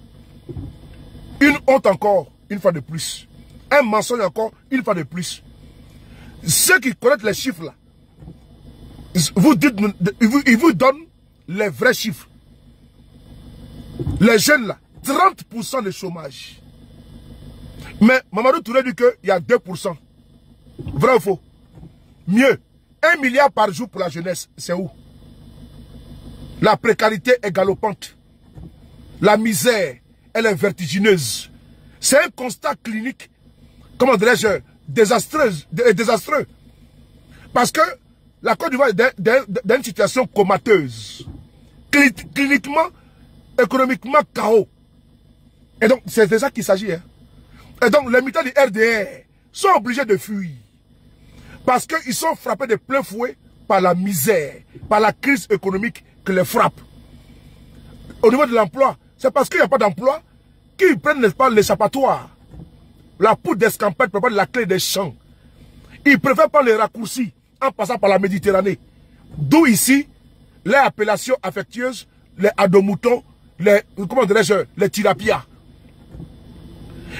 Une honte encore, une fois de plus. Un mensonge encore, une fois de plus. Ceux qui connaissent les chiffres là, ils vous donnent les vrais chiffres. Les jeunes là, 30% de chômage. Mais Mamadou Touré dit qu'il y a 2%. Vrai ou faux? Mieux, 1 milliard par jour pour la jeunesse, c'est où? La précarité est galopante. La misère, elle est vertigineuse. C'est un constat clinique, comment dirais-je, désastreux. Parce que la Côte d'Ivoire est dans une situation comateuse. Cliniquement, économiquement, chaos. Et donc, c'est de ça qu'il s'agit. Hein. Et donc, les militants du RDR sont obligés de fuir. Parce qu'ils sont frappés de plein fouet par la misère, par la crise économique que les frappe. Au niveau de l'emploi, c'est parce qu'il n'y a pas d'emploi qu'ils prennent, n'est-ce pas, l'échappatoire. La poudre d'escampette prépare la clé des champs. Ils préfèrent prendre les raccourcis en passant par la Méditerranée. D'où ici, les appellations affectueuses, les adomoutons, les, comment dirais-je, les tirapias.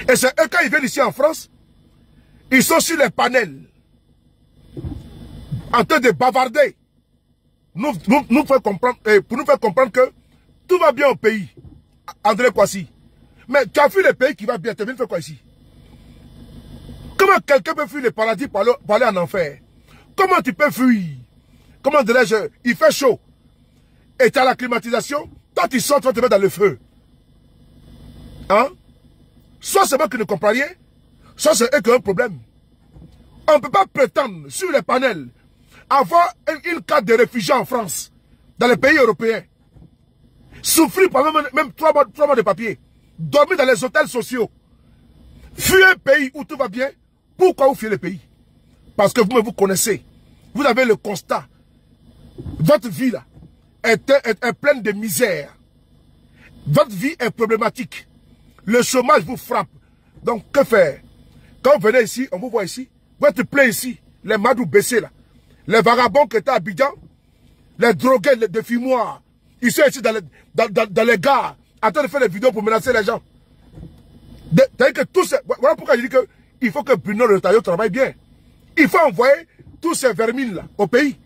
Et c'est eux, quand ils viennent ici en France, ils sont sur les panels, en train de bavarder, nous faire comprendre, pour nous faire comprendre que tout va bien au pays. André Kouassi. Mais tu as vu le pays qui va bien, tu viens faire quoi ici? Comment quelqu'un peut fuir le paradis pour aller en enfer? Comment tu peux fuir? Comment dirais-je? Il fait chaud. Et tu as la climatisation. Toi, tu sors, tu vas te mettre dans le feu. Hein? Soit c'est moi qui ne comprends rien, soit c'est eux qui ont un problème. On ne peut pas prétendre sur les panels avoir une carte de réfugiés en France, dans les pays européens. Souffrir par même 3 mois de papier. Dormir dans les hôtels sociaux. Fuir un pays où tout va bien. Pourquoi vous fuyez le pays? Parce que vous connaissez. Vous avez le constat. Votre vie là est pleine de misère. Votre vie est problématique. Le chômage vous frappe. Donc que faire? Quand vous venez ici, on vous voit ici. Votre plein ici. Les madous baissés là. Les vagabonds qui étaient à Abidjan. Les drogués, les fumoirs. Ils sont ici dans les gares. En train de faire des vidéos pour menacer les gens. Que tous voilà pourquoi je dis que il faut que Bruno Retailleau travaille bien. Il faut envoyer tous ces vermines là au pays.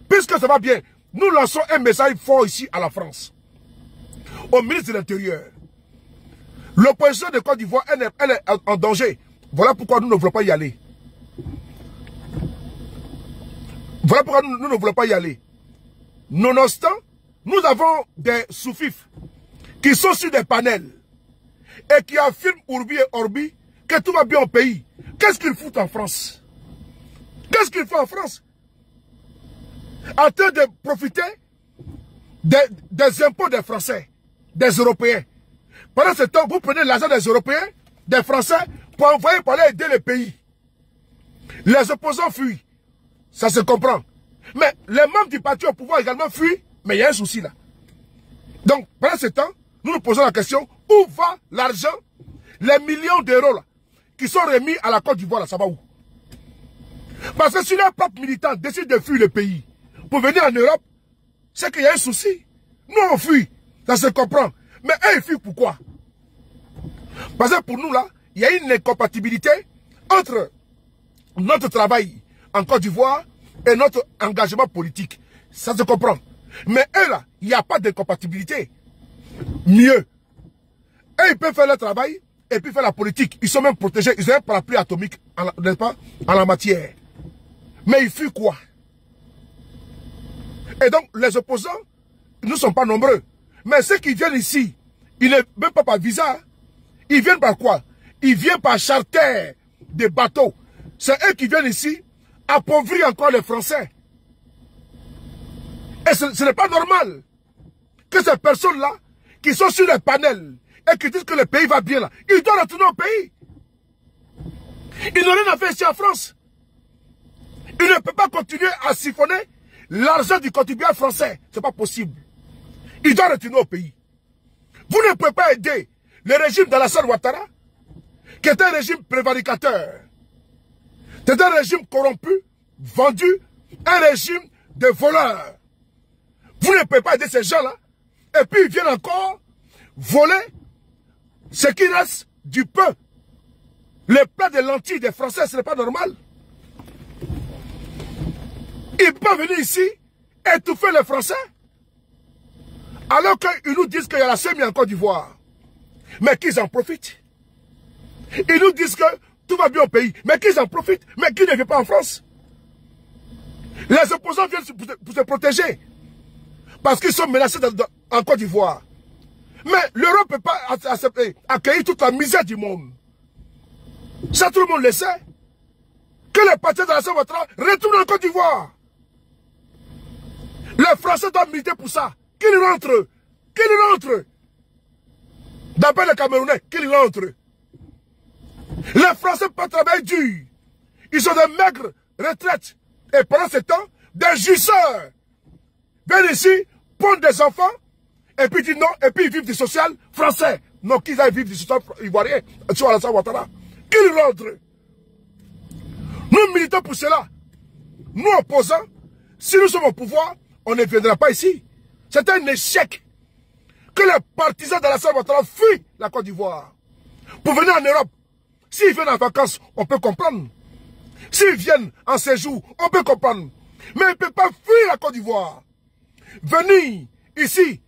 Puisque ça va bien, nous lançons un message fort ici à la France. Au ministre de l'Intérieur. L'opposition de Côte d'Ivoire, elle est en danger. Voilà pourquoi nous ne voulons pas y aller. Voilà pourquoi nous ne voulons pas y aller. Nonobstant, nous avons des sous-fifs qui sont sur des panels et qui affirment Urbi et Orbi que tout va bien au pays. Qu'est-ce qu'ils foutent en France? Qu'est-ce qu'ils font en France? En train de profiter des impôts des Français, des Européens. Pendant ce temps, vous prenez l'argent des Européens, des Français, pour envoyer pour aller aider le pays. Les opposants fuient. Ça se comprend. Mais les membres du parti au pouvoir également fuient. Mais il y a un souci là. Donc, pendant ce temps, nous nous posons la question, où va l'argent? Les millions d'euros là, qui sont remis à la Côte d'Ivoire, ça va où? Parce que si leurs propres militants décident de fuir le pays pour venir en Europe, c'est qu'il y a un souci. Nous, on fuit. Ça se comprend. Mais eux, ils fuient pourquoi? Parce que pour nous, là, il y a une incompatibilité entre notre travail en Côte d'Ivoire et notre engagement politique. Ça se comprend. Mais eux, là, il n'y a pas d'incompatibilité. Mieux. Eux, ils peuvent faire leur travail et puis faire la politique. Ils sont même protégés. Ils ont un parapluie atomique, n'est-ce pas, en la matière. Mais ils fuient quoi? Et donc, les opposants ne sont pas nombreux. Mais ceux qui viennent ici, ils ne viennent pas par visa. Ils viennent par quoi? Ils viennent par charter des bateaux. C'est eux qui viennent ici appauvrir encore les Français. Et ce n'est pas normal que ces personnes-là, qui sont sur les panels et qui disent que le pays va bien là, ils doivent retourner au pays. Ils n'ont rien à faire ici en France. Ils ne peuvent pas continuer à siphonner l'argent du contribuable français. Ce n'est pas possible. Ils doivent retourner au pays. Vous ne pouvez pas aider le régime d'Alassane Ouattara, qui est un régime prévaricateur. C'est un régime corrompu, vendu, un régime de voleurs. Vous ne pouvez pas aider ces gens-là. Et puis ils viennent encore voler ce qui reste du pain. Le plat de lentilles des Français, ce n'est pas normal. Ils peuvent venir ici étouffer les Français. Alors qu'ils nous disent qu'il y a la semis en Côte d'Ivoire. Mais qu'ils en profitent. Ils nous disent que tout va bien au pays. Mais qu'ils en profitent. Mais qu'ils ne viennent pas en France. Les opposants viennent pour se protéger. Parce qu'ils sont menacés en Côte d'Ivoire. Mais l'Europe ne peut pas accueillir toute la misère du monde. Ça, tout le monde le sait. Que les partis de la Ouattara retournent en Côte d'Ivoire. Les Français doivent militer pour ça. Qu'ils rentrent. Qu'ils rentrent. D'après les Camerounais, qu'ils rentrent. Les Français peuvent travailler dur. Ils sont des maigres retraites. Et pendant ce temps, des jouisseurs viennent ici, pondent des enfants, et puis disent non, et puis ils vivent du social français. Non, qu'ils aillent vivre du social ivoirien sur Alassane Ouattara. Qu'ils rentrent. Nous militons pour cela. Nous opposants, si nous sommes au pouvoir, on ne viendra pas ici. C'est un échec que les partisans d'Alassane Ouattara fuient la Côte d'Ivoire pour venir en Europe. S'ils viennent en vacances, on peut comprendre. S'ils viennent en séjour, on peut comprendre. Mais ils ne peuvent pas fuir la Côte d'Ivoire. Venir ici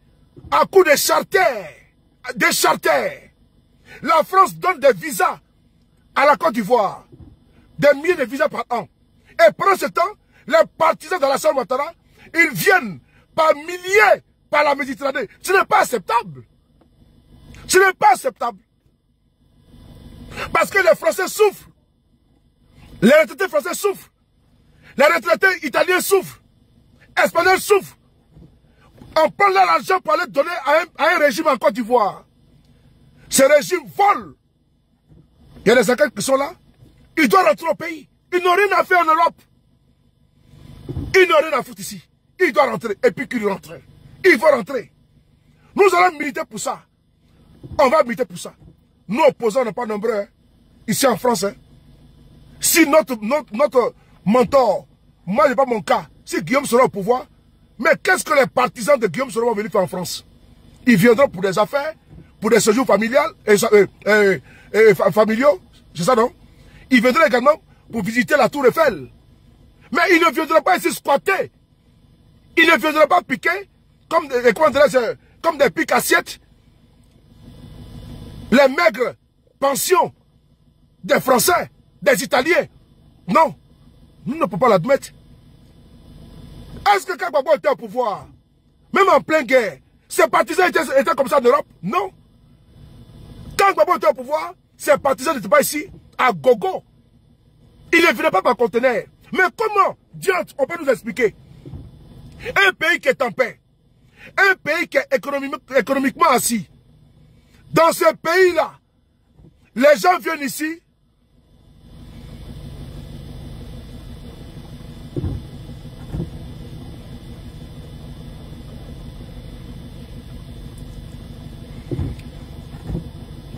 à coup de charters. Des charters. La France donne des visas à la Côte d'Ivoire. Des milliers de visas par an. Et pendant ce temps, les partisans d'Alassane Ouattara, ils viennent par milliers par la Méditerranée. Ce n'est pas acceptable. Ce n'est pas acceptable. Parce que les Français souffrent. Les retraités français souffrent. Les retraités italiens souffrent. Espagnols souffrent. On prend leur argent pour aller donner à un régime en Côte d'Ivoire. Ce régime vole. Il y a des enquêtes qui sont là. Ils doivent rentrer au pays. Ils n'ont rien à faire en Europe. Ils n'ont rien à foutre ici. Ils doivent rentrer. Et puis qu'ils rentrent. Ils vont rentrer. Nous allons militer pour ça. On va militer pour ça. Nous opposants n'est pas nombreux. Hein. Ici en France. Hein. Si notre mentor, moi je n'ai pas mon cas, si Guillaume sera au pouvoir, mais qu'est-ce que les partisans de Guillaume seront venus faire en France? Ils viendront pour des affaires, pour des séjours familiaux, familiaux, c'est ça non? Ils viendront également pour visiter la Tour Eiffel. Mais ils ne viendront pas ici squatter. Ils ne viendront pas piquer comme des piques assiettes. Les maigres pensions des Français, des Italiens. Non, nous ne pouvons pas l'admettre. Est-ce que quand Gbagbo était au pouvoir, même en pleine guerre, ses partisans étaient comme ça en Europe? Non. Quand Gbagbo était au pouvoir, ses partisans n'étaient pas ici, à gogo. Ils ne venaient pas par conteneur. Mais comment, Dieu, on peut nous expliquer? Un pays qui est en paix, un pays qui est économiquement assis, dans ce pays-là, les gens viennent ici,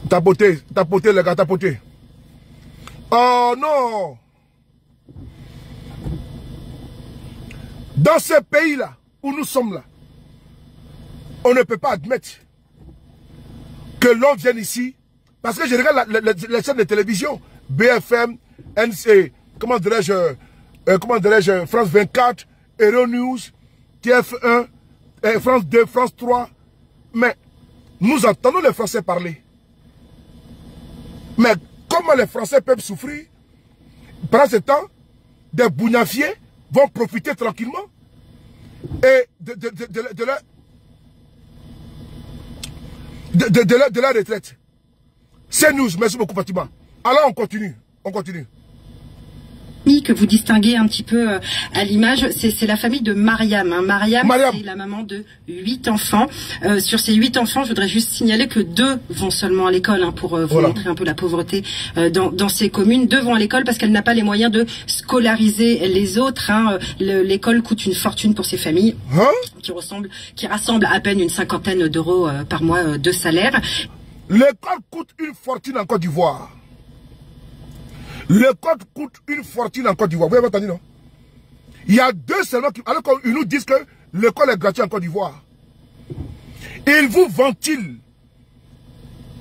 tapoter les gars, tapoter. Oh non! Dans ce pays-là, où nous sommes là, on ne peut pas admettre que l'on vienne ici, parce que je regarde les chaînes de télévision, BFM, NC, comment dirais-je, France 24, Euronews, TF1, France 2, France 3, mais nous entendons les Français parler. Mais comment les Français peuvent souffrir? Pendant ce temps, des bougnafiers vont profiter tranquillement et de leur retraite. C'est news, merci beaucoup Fatima. Alors on continue, on continue. Que vous distinguez un petit peu à l'image, c'est la famille de Mariam. Hein. Mariam. C'est la maman de 8 enfants. Sur ces 8 enfants, je voudrais juste signaler que 2 vont seulement à l'école, hein, pour vous montrer un peu la pauvreté dans ces communes. 2 vont à l'école parce qu'elle n'a pas les moyens de scolariser les autres. Hein. L'école coûte une fortune pour ces familles, qui rassemblent à peine une 50aine d'euros par mois de salaire. L'école coûte une fortune en Côte d'Ivoire. L'école coûte une fortune en Côte d'Ivoire. Vous avez entendu, non? Il y a 2 seulement qui... Alors qu'ils nous disent que l'école est gratuite en Côte d'Ivoire. Ils vous ventilent.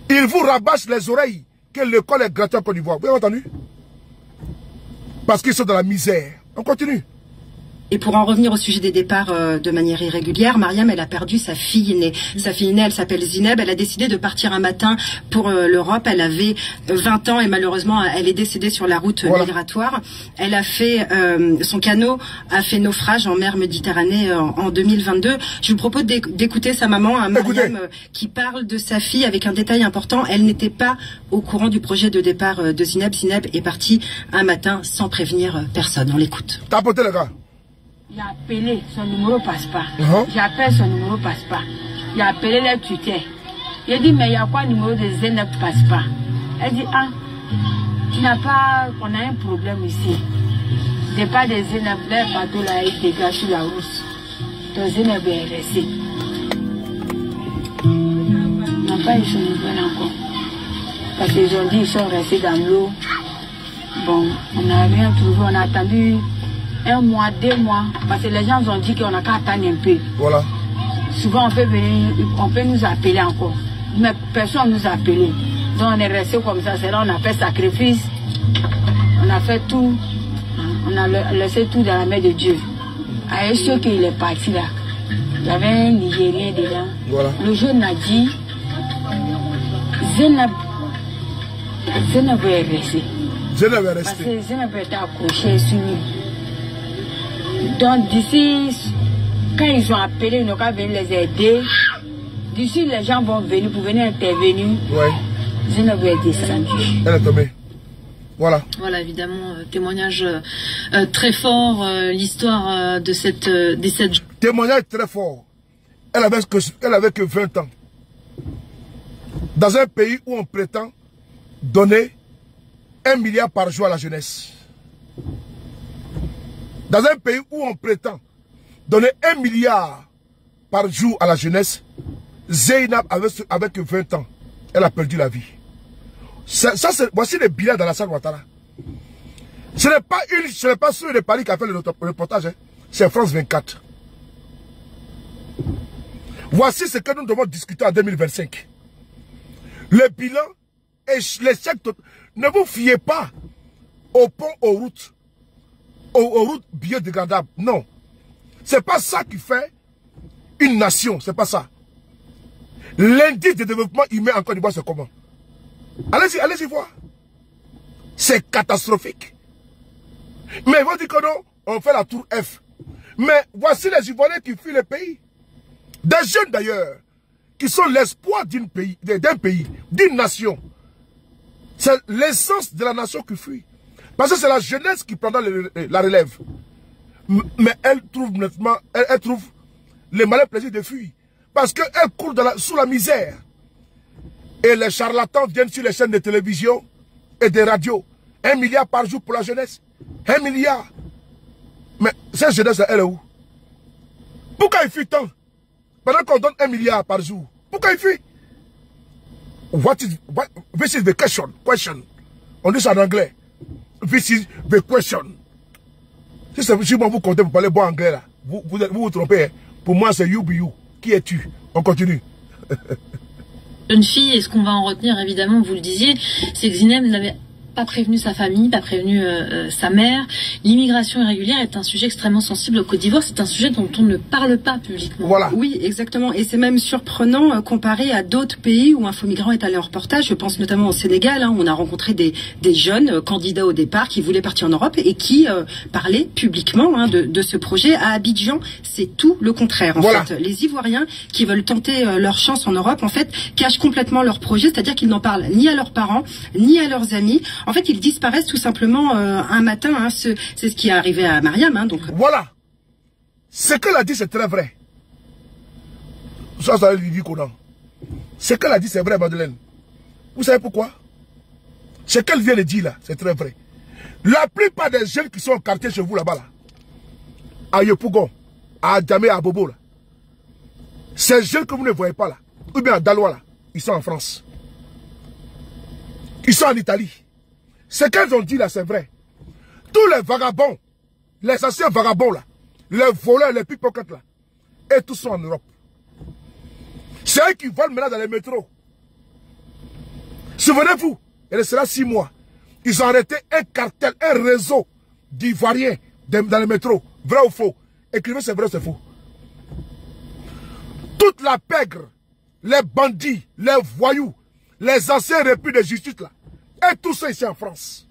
Ils vous rabâchent les oreilles que l'école est gratuite en Côte d'Ivoire. Vous avez entendu? Parce qu'ils sont dans la misère. On continue. Et pour en revenir au sujet des départs de manière irrégulière, Mariam, elle a perdu sa fille aînée. Sa fille aînée, elle s'appelle Zineb. Elle a décidé de partir un matin pour l'Europe. Elle avait 20 ans et malheureusement, elle est décédée sur la route migratoire. Elle a fait, son canot a fait naufrage en mer Méditerranée en 2022. Je vous propose d'écouter sa maman, Mariam, qui parle de sa fille avec un détail important. Elle n'était pas au courant du projet de départ de Zineb. Zineb est partie un matin sans prévenir personne. On l'écoute. Tapotez les gars. J'ai appelé, son numéro passe pas. J'appelle, son numéro passe pas. J'ai appelé les tuteurs. J'ai dit, mais il y a quoi le numéro de Zineb ne passe pas? Elle dit, ah, tu n'as pas, on a un problème ici. Départ de Zineb, le bateau là est dégagé sur la route. Donc Zineb est resté. On n'a pas eu son nouvelle encore. Parce qu'ils ont dit qu'ils sont restés dans l'eau. Bon, on n'a rien trouvé, on a attendu 1 mois, 2 mois, parce que les gens ont dit qu'on n'a qu'à attendre un peu. Voilà. Souvent on peut venir, on peut nous appeler encore, mais personne ne nous a appelé. Donc on est resté comme ça, c'est là on a fait sacrifice, on a fait tout, on a laissé tout dans la main de Dieu. À ceux qu'il est parti là, il y avait un Nigérien dedans. Voilà. Le jeune a dit, Zineb est resté. Zineb est resté. Parce que Zineb était accroché sur lui. Donc d'ici, quand ils ont appelé, ils n'ont qu'à venir les aider. D'ici, les gens vont venir pour venir intervenir. Ouais. Zineb est descendu. Elle est tombée. Voilà. Voilà, évidemment, témoignage très fort, l'histoire de cette... Témoignage très fort. Elle avait que 20 ans. Dans un pays où on prétend donner 1 milliard par jour à la jeunesse. Dans un pays où on prétend donner 1 milliard par jour à la jeunesse, Zeynab avec 20 ans, elle a perdu la vie. Voici les bilans d'Alassane Ouattara. Ce n'est pas Souleymane de Paris qui a fait le reportage, hein. C'est France 24. Voici ce que nous devons discuter en 2025. Le bilan et l'échec. Ne vous fiez pas au pont, aux routes biodégradables. Non. C'est pas ça qui fait une nation. C'est pas ça. L'indice de développement humain en Côte d'Ivoire, c'est comment? Allez-y voir. C'est catastrophique. Mais ils vont dire que non, on fait la tour F. Mais voici les Ivoiriens qui fuient le pays. Des jeunes d'ailleurs, qui sont l'espoir d'un pays, d'une nation. C'est l'essence de la nation qui fuit. Parce que c'est la jeunesse qui prendra la relève. Mais elle trouve nettement, elle trouve le malin plaisir de fuir. Parce qu'elle court sous la misère. Et les charlatans viennent sur les chaînes de télévision et de radio. 1 milliard par jour pour la jeunesse. 1 milliard. Mais cette jeunesse, elle est où? Pourquoi il fuit tant? Pendant qu'on donne 1 milliard par jour. Pourquoi il fuit? This is the question. On dit ça en anglais. This is the question. Si moi vous comptez pour parler bon anglais là, vous trompez. Hein? Pour moi c'est you be you. Qui es-tu? On continue. Jeune fille, et ce qu'on va en retenir évidemment, vous le disiez, c'est que Zineb n'avait pas prévenu sa famille, pas prévenu sa mère. L'immigration irrégulière est un sujet extrêmement sensible au Côte d'Ivoire. C'est un sujet dont on ne parle pas publiquement. Voilà. Oui, exactement. Et c'est même surprenant comparé à d'autres pays où Infomigrants est allé en reportage. Je pense notamment au Sénégal. Hein, on a rencontré des jeunes candidats au départ qui voulaient partir en Europe et qui parlaient publiquement de ce projet. À Abidjan, c'est tout le contraire. En fait, les Ivoiriens qui veulent tenter leur chance en Europe, en fait, cachent complètement leur projet, c'est-à-dire qu'ils n'en parlent ni à leurs parents, ni à leurs amis. En fait, ils disparaissent tout simplement un matin. Hein, c'est ce qui est arrivé à Mariam. Hein, donc. Voilà. Ce qu'elle a dit, c'est très vrai. Ça lui dit Conan. Ce qu'elle a dit, c'est vrai, Madeleine. Vous savez pourquoi? Ce qu'elle vient de dire là, c'est très vrai. La plupart des jeunes qui sont au quartier chez vous là-bas, là, à Yopougon, à Adjamé, à Bobo, là, ces jeunes que vous ne voyez pas là, ou bien à Daloa là, ils sont en France. Ils sont en Italie. Ce qu'elles ont dit là, c'est vrai. Tous les vagabonds, les anciens vagabonds là, les voleurs, les pickpockets là, et tous sont en Europe. C'est eux qui volent maintenant dans les métros. Souvenez-vous, il y a 6 mois, ils ont arrêté un cartel, un réseau d'Ivoiriens dans les métros. Vrai ou faux? Écrivez c'est vrai ou c'est faux. Toute la pègre, les bandits, les voyous, les anciens repris de justice là, et tous ceux ici en France.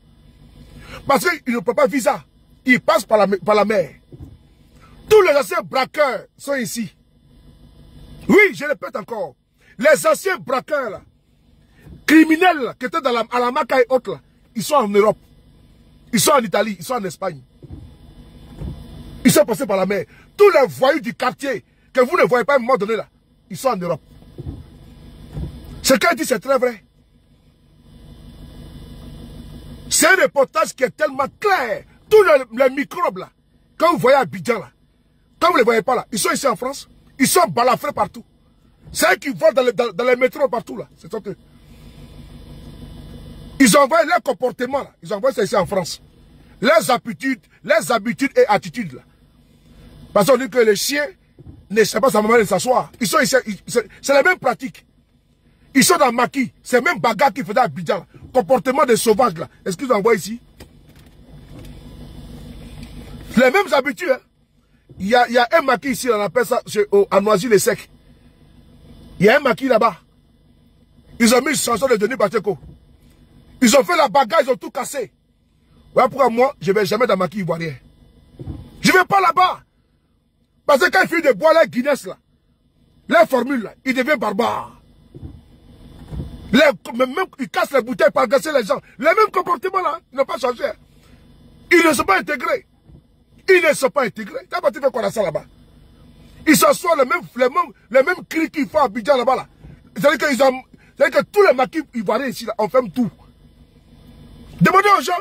Parce qu'ils ne prennent pas visa. Ils passent par la mer. Tous les anciens braqueurs sont ici. Oui, je répète encore. Les anciens braqueurs là, criminels là, qui étaient à la Maca et autres là, ils sont en Europe. Ils sont en Italie, ils sont en Espagne. Ils sont passés par la mer. Tous les voyous du quartier que vous ne voyez pas à un moment donné là, ils sont en Europe. Ce qu'elle dit, c'est très vrai. C'est un reportage qui est tellement clair. Tous les microbes là, quand vous voyez Abidjan là, quand vous ne les voyez pas là, ils sont ici en France. Ils sont balafrés partout. C'est eux qui volent dans les métros partout là. C'est eux. Ils envoient leur comportement là. Ils envoient ça ici en France. Leurs habitudes et attitudes là. Parce qu'on dit que les chiens ne savent pas sa maman de s'asseoir. Ils sont ici. C'est la même pratique. Ils sont dans Maki. C'est le même bagarre qu'ils faisaient à Abidjan. Comportement des sauvages là. Est-ce qu'ils envoient ici? Les mêmes habitudes. Hein? Il y a un maquis ici, on appelle ça à Noisy-le-Sec. Il y a un maquis là-bas. Ils ont mis une chanson de Denis Bacheko. Ils ont fait la bagarre, ils ont tout cassé. Voilà pourquoi moi, je ne vais jamais dans maquis ivoirien. Je ne vais pas là-bas. Parce que quand ils finissent de boire les Guinness là, les formules là, ils deviennent barbares. Même ils cassent les bouteilles pour agacer les gens. Les mêmes comportements là, ils n'ont pas changé. Ils ne sont pas intégrés. Ils ne sont pas intégrés. T'as pas fait quoi là ça là-bas? Ils s'assoient les mêmes cris qu'ils font à Abidjan là-bas là. C'est-à-dire que tous les maquis ivoiriens ici là, on ferme tout. Demandez aux gens,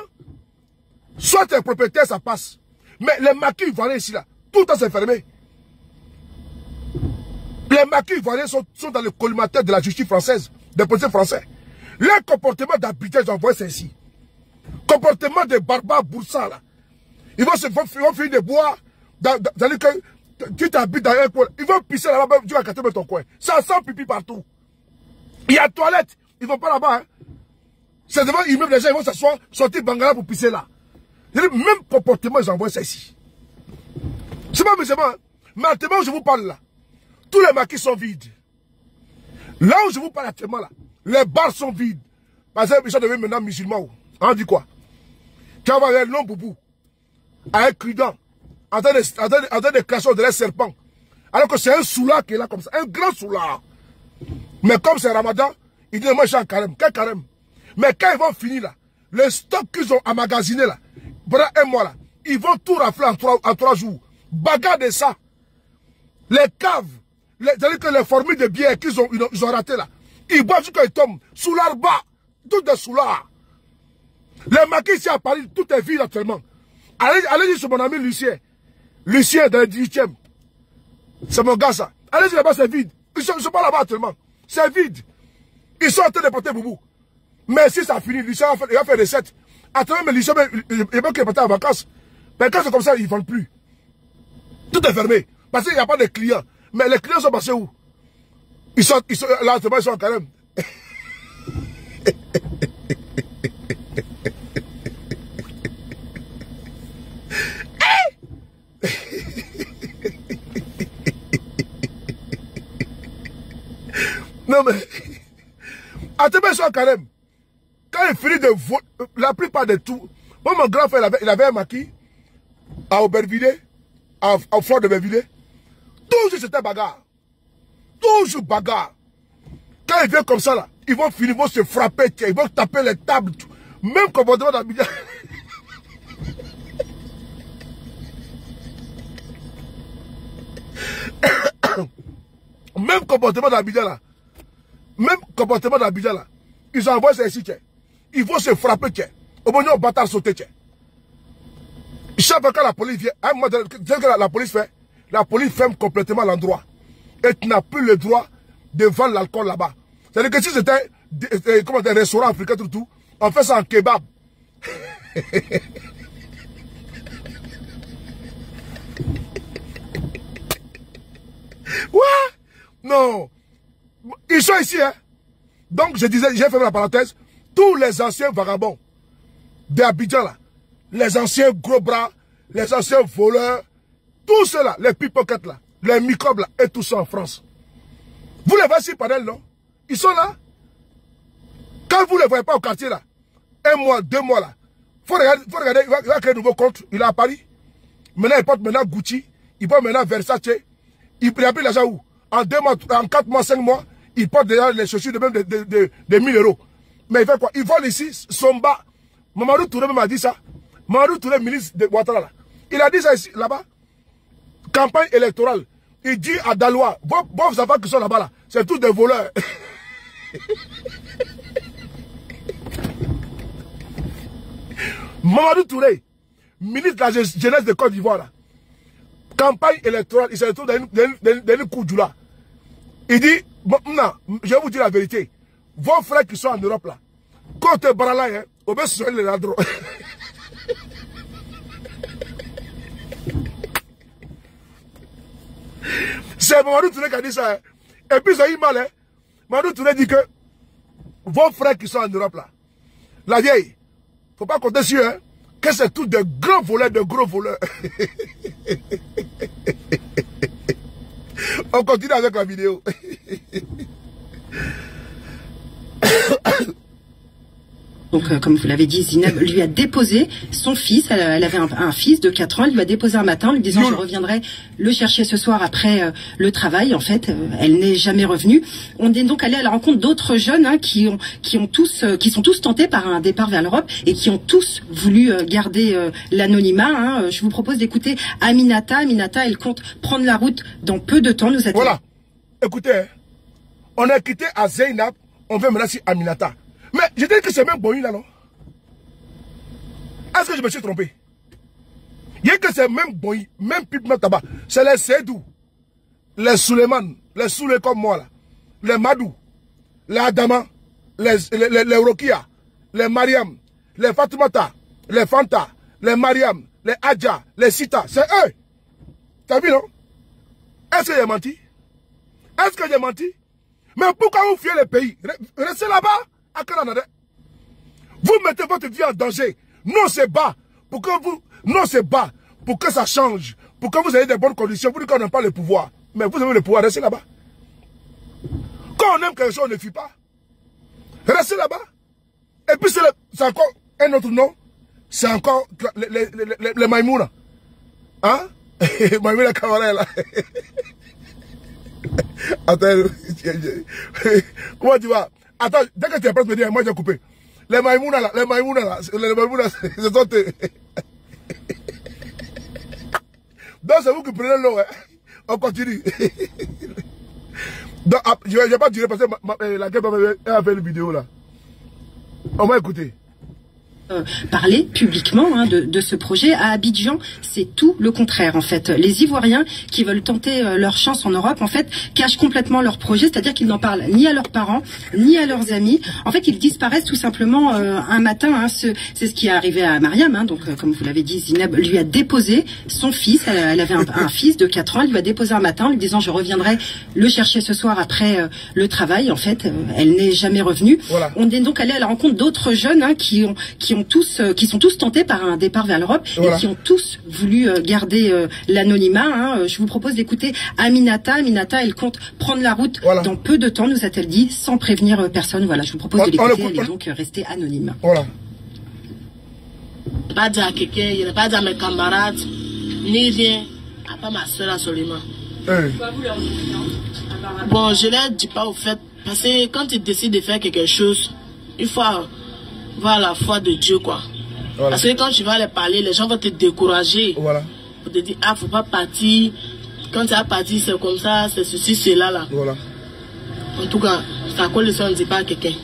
soit t'es propriétaire, ça passe. Mais les maquis ivoiriens ici là, tout le temps c'est fermé. Les maquis ivoiriens sont dans le collimateur de la justice française, des policiers français. Leur comportement d'Abidjan, j'en vois c'est ici. Comportement des barbares boursards là. Ils vont finir de boire, c'est-à-dire que tu t'habites dans un coin, ils vont pisser là-bas, tu vas casser ton coin. Ça sent pipi partout. Il y a toilette, ils vont pas là-bas. Hein. C'est devant l'immeuble, les gens ils vont s'asseoir, sortir Bangala pour pisser là. Même comportement, ils envoient ça ici. C'est pas musulman. Hein. Mais actuellement, je vous parle là, tous les maquis sont vides. Là où je vous parle actuellement là, les bars sont vides. Parce qu'ils sont devenus maintenant musulmans. On dit quoi? Tu vas voir un long boubou. Avec Crident, en train de cracher de les serpents. Alors que c'est un soulard qui est là comme ça, un grand soulard. Mais comme c'est Ramadan, ils disent moi j'ai un carême. Quel carême? Mais quand ils vont finir là, le stock qu'ils ont emmagasiné là, pendant un mois là, ils vont tout rafler en 3 jours. Bagarre de ça. Les caves, c'est-à-dire que les formules de bière qu'ils ont raté là, ils boivent jusqu'à ils tombent. Soulard bas, tout des soulards. Les maquis ici à Paris, tout est vide actuellement. Allez dire sur mon ami Lucien. Lucien dans le 18e. C'est mon gars ça. Allez dire là-bas c'est vide. Ils sont pas là-bas actuellement. C'est vide. Ils sont en train de porter boubou. Mais si ça finit, Lucien il va faire recette. Actuellement, mais Lucien, il veut qu'il parte en vacances. Mais quand c'est comme ça, ils ne vendent plus. Tout est fermé. Parce qu'il n'y a pas de clients. Mais les clients sont passés où? Ils sont là, ils sont en carême. Non mais... Atebe soit quand même. Quand il finit de voter, la plupart de tout... Moi, mon grand frère, il avait un maquis à Aubervilliers, au fort de Aubervilliers. Toujours c'était bagarre. Toujours bagarre. Quand il vient comme ça, là, ils vont finir, ils vont se frapper, ils vont taper les tables. Même comportement d'Abidjan. Même comportement d'Abidjan là. Même comportement d'Abidjan là. Ils envoient ça ici. Ils vont se frapper. Au moment où bâtard sauter. Chaque fois que la police vient, à un moment, la police fait, la police ferme complètement l'endroit. Et tu n'as plus le droit de vendre l'alcool là-bas. C'est-à-dire que si c'était des restaurants africains, tout, on fait ça en kebab. Ouais. Non. Ils sont ici, hein. Donc, je disais, j'ai fait la parenthèse, tous les anciens vagabonds d'Abidjan, là, les anciens gros bras, les anciens voleurs, tous ceux-là, les pickpockets, là, les microbes, là, et tout ça en France. Vous les voyez ici, panel, non? Ils sont là. Quand vous ne les voyez pas au quartier, là, 1 mois, 2 mois, là, faut regarder, il va créer un nouveau compte, il est à Paris. Maintenant, il porte maintenant Gucci, il porte maintenant Versace, il a pris l'argent où? En 2 mois, en 4 mois, 5 mois, il porte déjà les chaussures de même de 1000 €. Mais il fait quoi? Il vole ici, Somba. Mamadou Touré même a dit ça. Mamadou Touré, ministre de Ouattara, là. Il a dit ça ici, là-bas. Campagne électorale. Il dit à Dalois, vos enfants qui sont là-bas, là, c'est tous des voleurs. Mamadou Touré, ministre de la jeunesse de Côte d'Ivoire, là. Campagne électorale, il se retrouve dans une coup là. Il dit, bon, non, je vais vous dire la vérité. Vos frères qui sont en Europe là, côté Barala, hein, au moins ce sont les ladrons. C'est Mamadou Touré qui a dit ça. Hein. Et puis ça a eu mal. Hein. Mamadou Touré dit que vos frères qui sont en Europe là, la vieille, faut pas compter sur eux, hein, que c'est tout de gros voleurs, de gros voleurs. On continue avec la vidéo. Donc, comme vous l'avez dit, Zineb lui a déposé son fils. Elle avait un fils de 4 ans. Elle lui a déposé un matin en lui disant « Je reviendrai le chercher ce soir après le travail ». En fait, elle n'est jamais revenue. On est donc allé à la rencontre d'autres jeunes hein, qui sont tous tentés par un départ vers l'Europe et qui ont tous voulu garder l'anonymat. Hein. Je vous propose d'écouter Aminata. Aminata, elle compte prendre la route dans peu de temps. Nous voilà. Écoutez, on a quitté à Zeynab. On veut maintenant sur Aminata. Mais je dis que c'est même Boyi là, non? Est-ce que je me suis trompé? Il y a que c'est même Boyi, même Pipement Tabac. C'est les Sédou, les Suleiman, les Soulé comme moi là, les Madou, les Adama, les Rokia, les Mariam, les Fatoumata, les Fanta, les Mariam, les Adja, les Sita. C'est eux. T'as vu, non? Est-ce que j'ai menti? Est-ce que j'ai menti? Mais pourquoi vous fuyez le pays? Restez là-bas. Vous mettez votre vie en danger. Nous on se bat pour que pour que ça change, pour que vous ayez des bonnes conditions. Vous dites qu'on n'a pas le pouvoir, mais vous avez le pouvoir. Restez là-bas. Quand on aime quelque chose, on ne fuit pas. Restez là-bas. Et puis c'est encore un autre nom. C'est encore les Maïmouna. Hein? Maïmouna Kawaré là. Attends. Comment tu vas? Attends, dès que tu es prêt de me dire, moi j'ai coupé. Les Maïmouna là, c'est sont... Donc c'est vous qui prenez l'eau, hein. On continue. Donc, je ne vais pas durer parce que la gueule a fait une vidéo là. On va écouter. Parler publiquement hein, de ce projet. À Abidjan, c'est tout le contraire en fait. Les Ivoiriens qui veulent tenter leur chance en Europe, en fait, cachent complètement leur projet, c'est-à-dire qu'ils n'en parlent ni à leurs parents, ni à leurs amis. En fait, ils disparaissent tout simplement un matin. Hein, c'est ce qui est arrivé à Mariam. Hein, donc, comme vous l'avez dit, Zineb lui a déposé son fils. Elle avait un fils de 4 ans. Elle lui a déposé un matin en lui disant « Je reviendrai le chercher ce soir après le travail ». En fait, elle n'est jamais revenue. Voilà. On est donc allé à la rencontre d'autres jeunes hein, qui ont sont tous tentés par un départ vers l'Europe et qui ont tous voulu garder l'anonymat. Je vous propose d'écouter Aminata. Aminata, elle compte prendre la route dans peu de temps, nous a-t-elle dit, sans prévenir personne. Voilà, je vous propose de l'écouter. Elle est donc restée anonyme. Voilà. Pas dire à quelqu'un, il n'est pas dire à mes camarades, ni rien, à part ma soeur absolument. Bon, je ne leur dis pas au fait, parce que quand ils décident de faire quelque chose, il faut voir la foi de Dieu, quoi. Voilà. Parce que quand tu vas les parler, les gens vont te décourager. Voilà. Pour te dire, ah, faut pas partir. Quand tu as parti, c'est comme ça, c'est ceci, cela, là. Voilà. En tout cas, c'est à quoi le son ne dit pas à quelqu'un.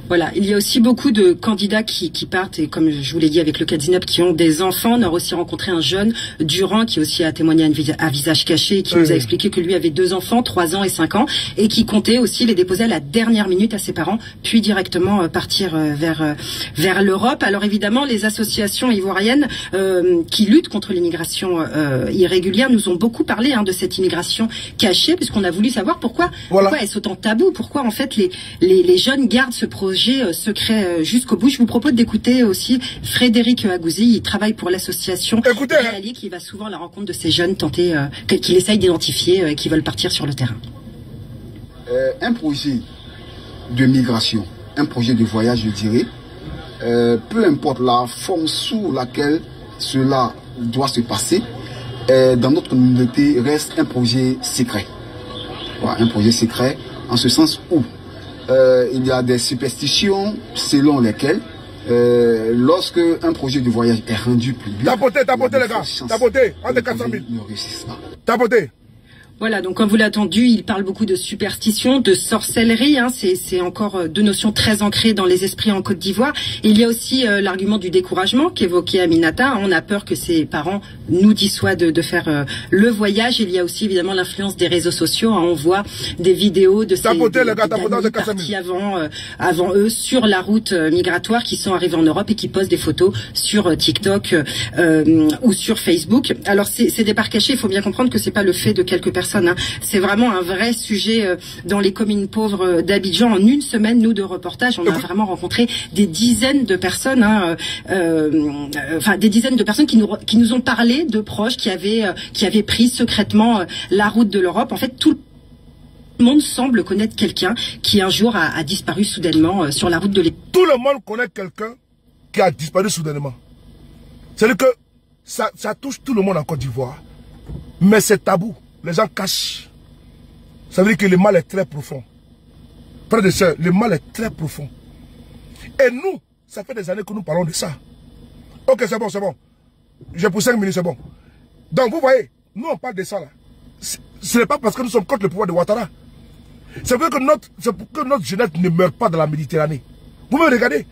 Voilà, il y a aussi beaucoup de candidats qui partent, et comme je vous l'ai dit avec le cas Zineb, qui ont des enfants. On a aussi rencontré un jeune, Durand, qui aussi a témoigné à visage caché, et qui nous a expliqué que lui avait 2 enfants, 3 ans et 5 ans, et qui comptait aussi les déposer à la dernière minute à ses parents, puis directement partir vers l'Europe. Alors évidemment, les associations ivoiriennes qui luttent contre l'immigration irrégulière nous ont beaucoup parlé de cette immigration cachée, puisqu'on a voulu savoir pourquoi est-ce autant tabou, pourquoi en fait les jeunes gardent ce projet secret jusqu'au bout. Je vous propose d'écouter aussi Frédéric Agouzi. Il travaille pour l'association Réali, qui va souvent à la rencontre de ces jeunes qu'il essaye d'identifier, qui veulent partir sur le terrain. Un projet de migration, un projet de voyage, je dirais, peu importe la forme sous laquelle cela doit se passer, dans notre communauté reste un projet secret. Voilà, un projet secret en ce sens où il y a des superstitions selon lesquelles lorsque un projet de voyage est rendu public, tapoté les gars, tapoté, entre 400 000. Ne réussissent pas. Tapoté. Voilà, donc comme vous l'avez entendu, il parle beaucoup de superstition, de sorcellerie. C'est encore 2 notions très ancrées dans les esprits en Côte d'Ivoire. Il y a aussi l'argument du découragement qu'évoquait Aminata. On a peur que ses parents nous dissuadent de faire le voyage. Il y a aussi évidemment l'influence des réseaux sociaux. On voit des vidéos de ces partis avant eux sur la route migratoire qui sont arrivés en Europe et qui postent des photos sur TikTok ou sur Facebook. Alors ces départs cachés, il faut bien comprendre que c'est pas le fait de quelques personnes. C'est vraiment un vrai sujet dans les communes pauvres d'Abidjan. En une semaine, nous, de reportage, on a vraiment rencontré des dizaines de personnes, des dizaines de personnes qui nous ont parlé de proches qui avaient pris secrètement la route de l'Europe. En fait, tout le monde semble connaître quelqu'un qui un jour a disparu soudainement sur la route de l'État. Tout le monde connaît quelqu'un qui a disparu soudainement. C'est-à-dire que ça touche tout le monde en Côte d'Ivoire. Mais c'est tabou. Les gens cachent. Ça veut dire que le mal est très profond. Frères et sœurs, le mal est très profond. Et nous, ça fait des années que nous parlons de ça. Ok, c'est bon, c'est bon. J'ai pour 5 minutes, c'est bon. Donc vous voyez, nous on parle de ça là. Ce n'est pas parce que nous sommes contre le pouvoir de Ouattara. C'est pour que notre jeunesse ne meurt pas dans la Méditerranée. Vous me regardez.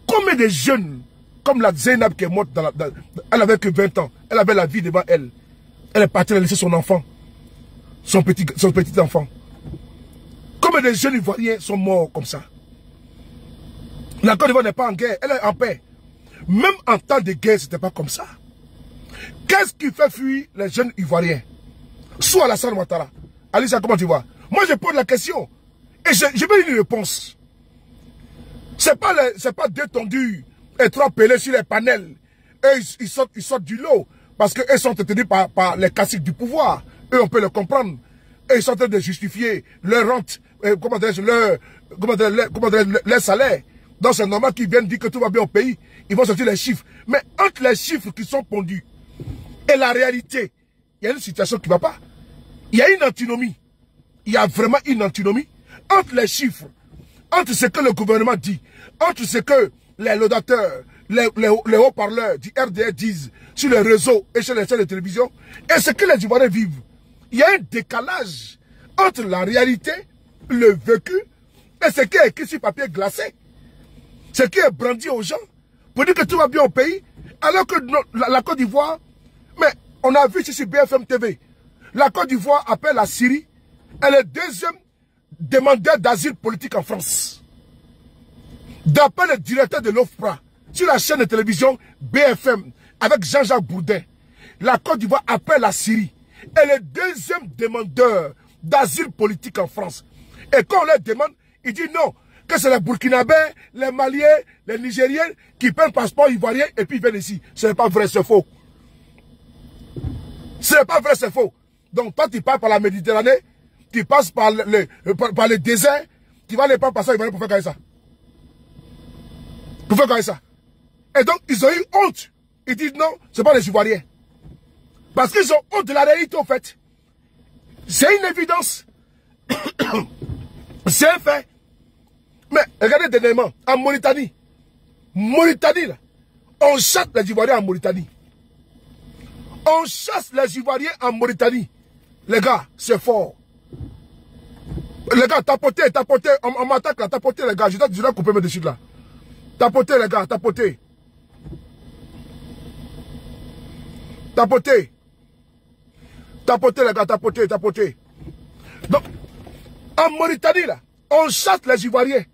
Combien de jeunes, comme la Zainab qui est morte, elle avait que 20 ans. Elle avait la vie devant elle. Elle est partie, elle a laissé son enfant. Son petit enfant. Combien de jeunes Ivoiriens sont morts comme ça? La Côte d'Ivoire n'est pas en guerre, elle est en paix. Même en temps de guerre, ce n'était pas comme ça. Qu'est-ce qui fait fuir les jeunes Ivoiriens? Soit Alassane Ouattara. Alissa, comment tu vois? Moi, je pose la question. Et je veux une réponse. C'est pas détendu et 3 pelés sur les panels. Et ils sortent du lot. Parce qu'eux sont tenus par les classiques du pouvoir. Eux, on peut le comprendre. Et ils sont en train de justifier leur rente, leur salaire. Donc c'est normal qu'ils viennent dire que tout va bien au pays. Ils vont sortir les chiffres. Mais entre les chiffres qui sont pondus et la réalité, il y a une situation qui ne va pas. Il y a une antinomie. Il y a vraiment une antinomie entre les chiffres, entre ce que le gouvernement dit, entre ce que les laudateurs, les haut-parleurs du RDR disent sur les réseaux et sur les chaînes de télévision et ce que les Ivoiriens vivent. Il y a un décalage entre la réalité, le vécu et ce qui est écrit sur papier glacé. Ce qui est brandi aux gens pour dire que tout va bien au pays alors que la Côte d'Ivoire, mais on a vu ici sur BFM TV, la Côte d'Ivoire appelle la Syrie, elle est 2e demandeur d'asile politique en France. D'après le directeur de l'OFPRA, sur la chaîne de télévision BFM, avec Jean-Jacques Bourdin, la Côte d'Ivoire appelle la Syrie. Elle est 2e demandeur d'asile politique en France. Et quand on leur demande, il dit non, que c'est les Burkinabés, les Maliens, les Nigériens qui prennent passeport ivoirien et puis ils viennent ici. Ce n'est pas vrai, c'est faux. Ce n'est pas vrai, c'est faux. Donc toi, tu pars par la Méditerranée, tu passes par le désert, tu vas aller par passeport ivoirien pour faire gagner ça. Pour faire gagner ça. Et donc, ils ont eu honte. Ils disent non, ce n'est pas les Ivoiriens. Parce qu'ils ont honte de la réalité, en fait. C'est une évidence. C'est un fait. Mais regardez dernièrement, en Mauritanie, là, on chasse les Ivoiriens en Mauritanie. On chasse les Ivoiriens en Mauritanie. Les gars, c'est fort. Les gars, tapotez, on m'attaque là, tapotez les gars, je dois couper mes dessus là. Tapotez les gars, tapotez. Tapotez. Tapotez les gars, tapotez. Donc, en Mauritanie là, on chasse les Ivoiriens.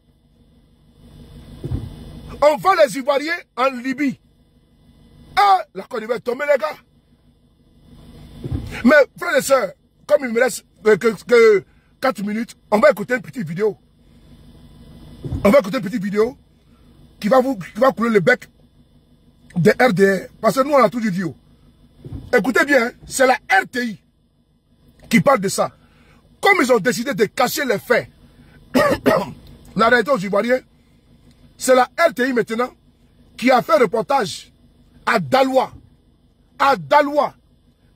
On vend les Ivoiriens en Libye. Ah, la Côte d'Ivoire est tombée, les gars. Mais, frères et sœurs, comme il me reste que 4 minutes, on va écouter une petite vidéo. On va écouter une petite vidéo qui va couler le bec des RDR. Parce que nous, on a tout dit. Écoutez bien, c'est la RTI qui parle de ça. Comme ils ont décidé de cacher les faits, la réalité aux Ivoiriens, c'est la RTI maintenant qui a fait un reportage à Daloa. À Daloa,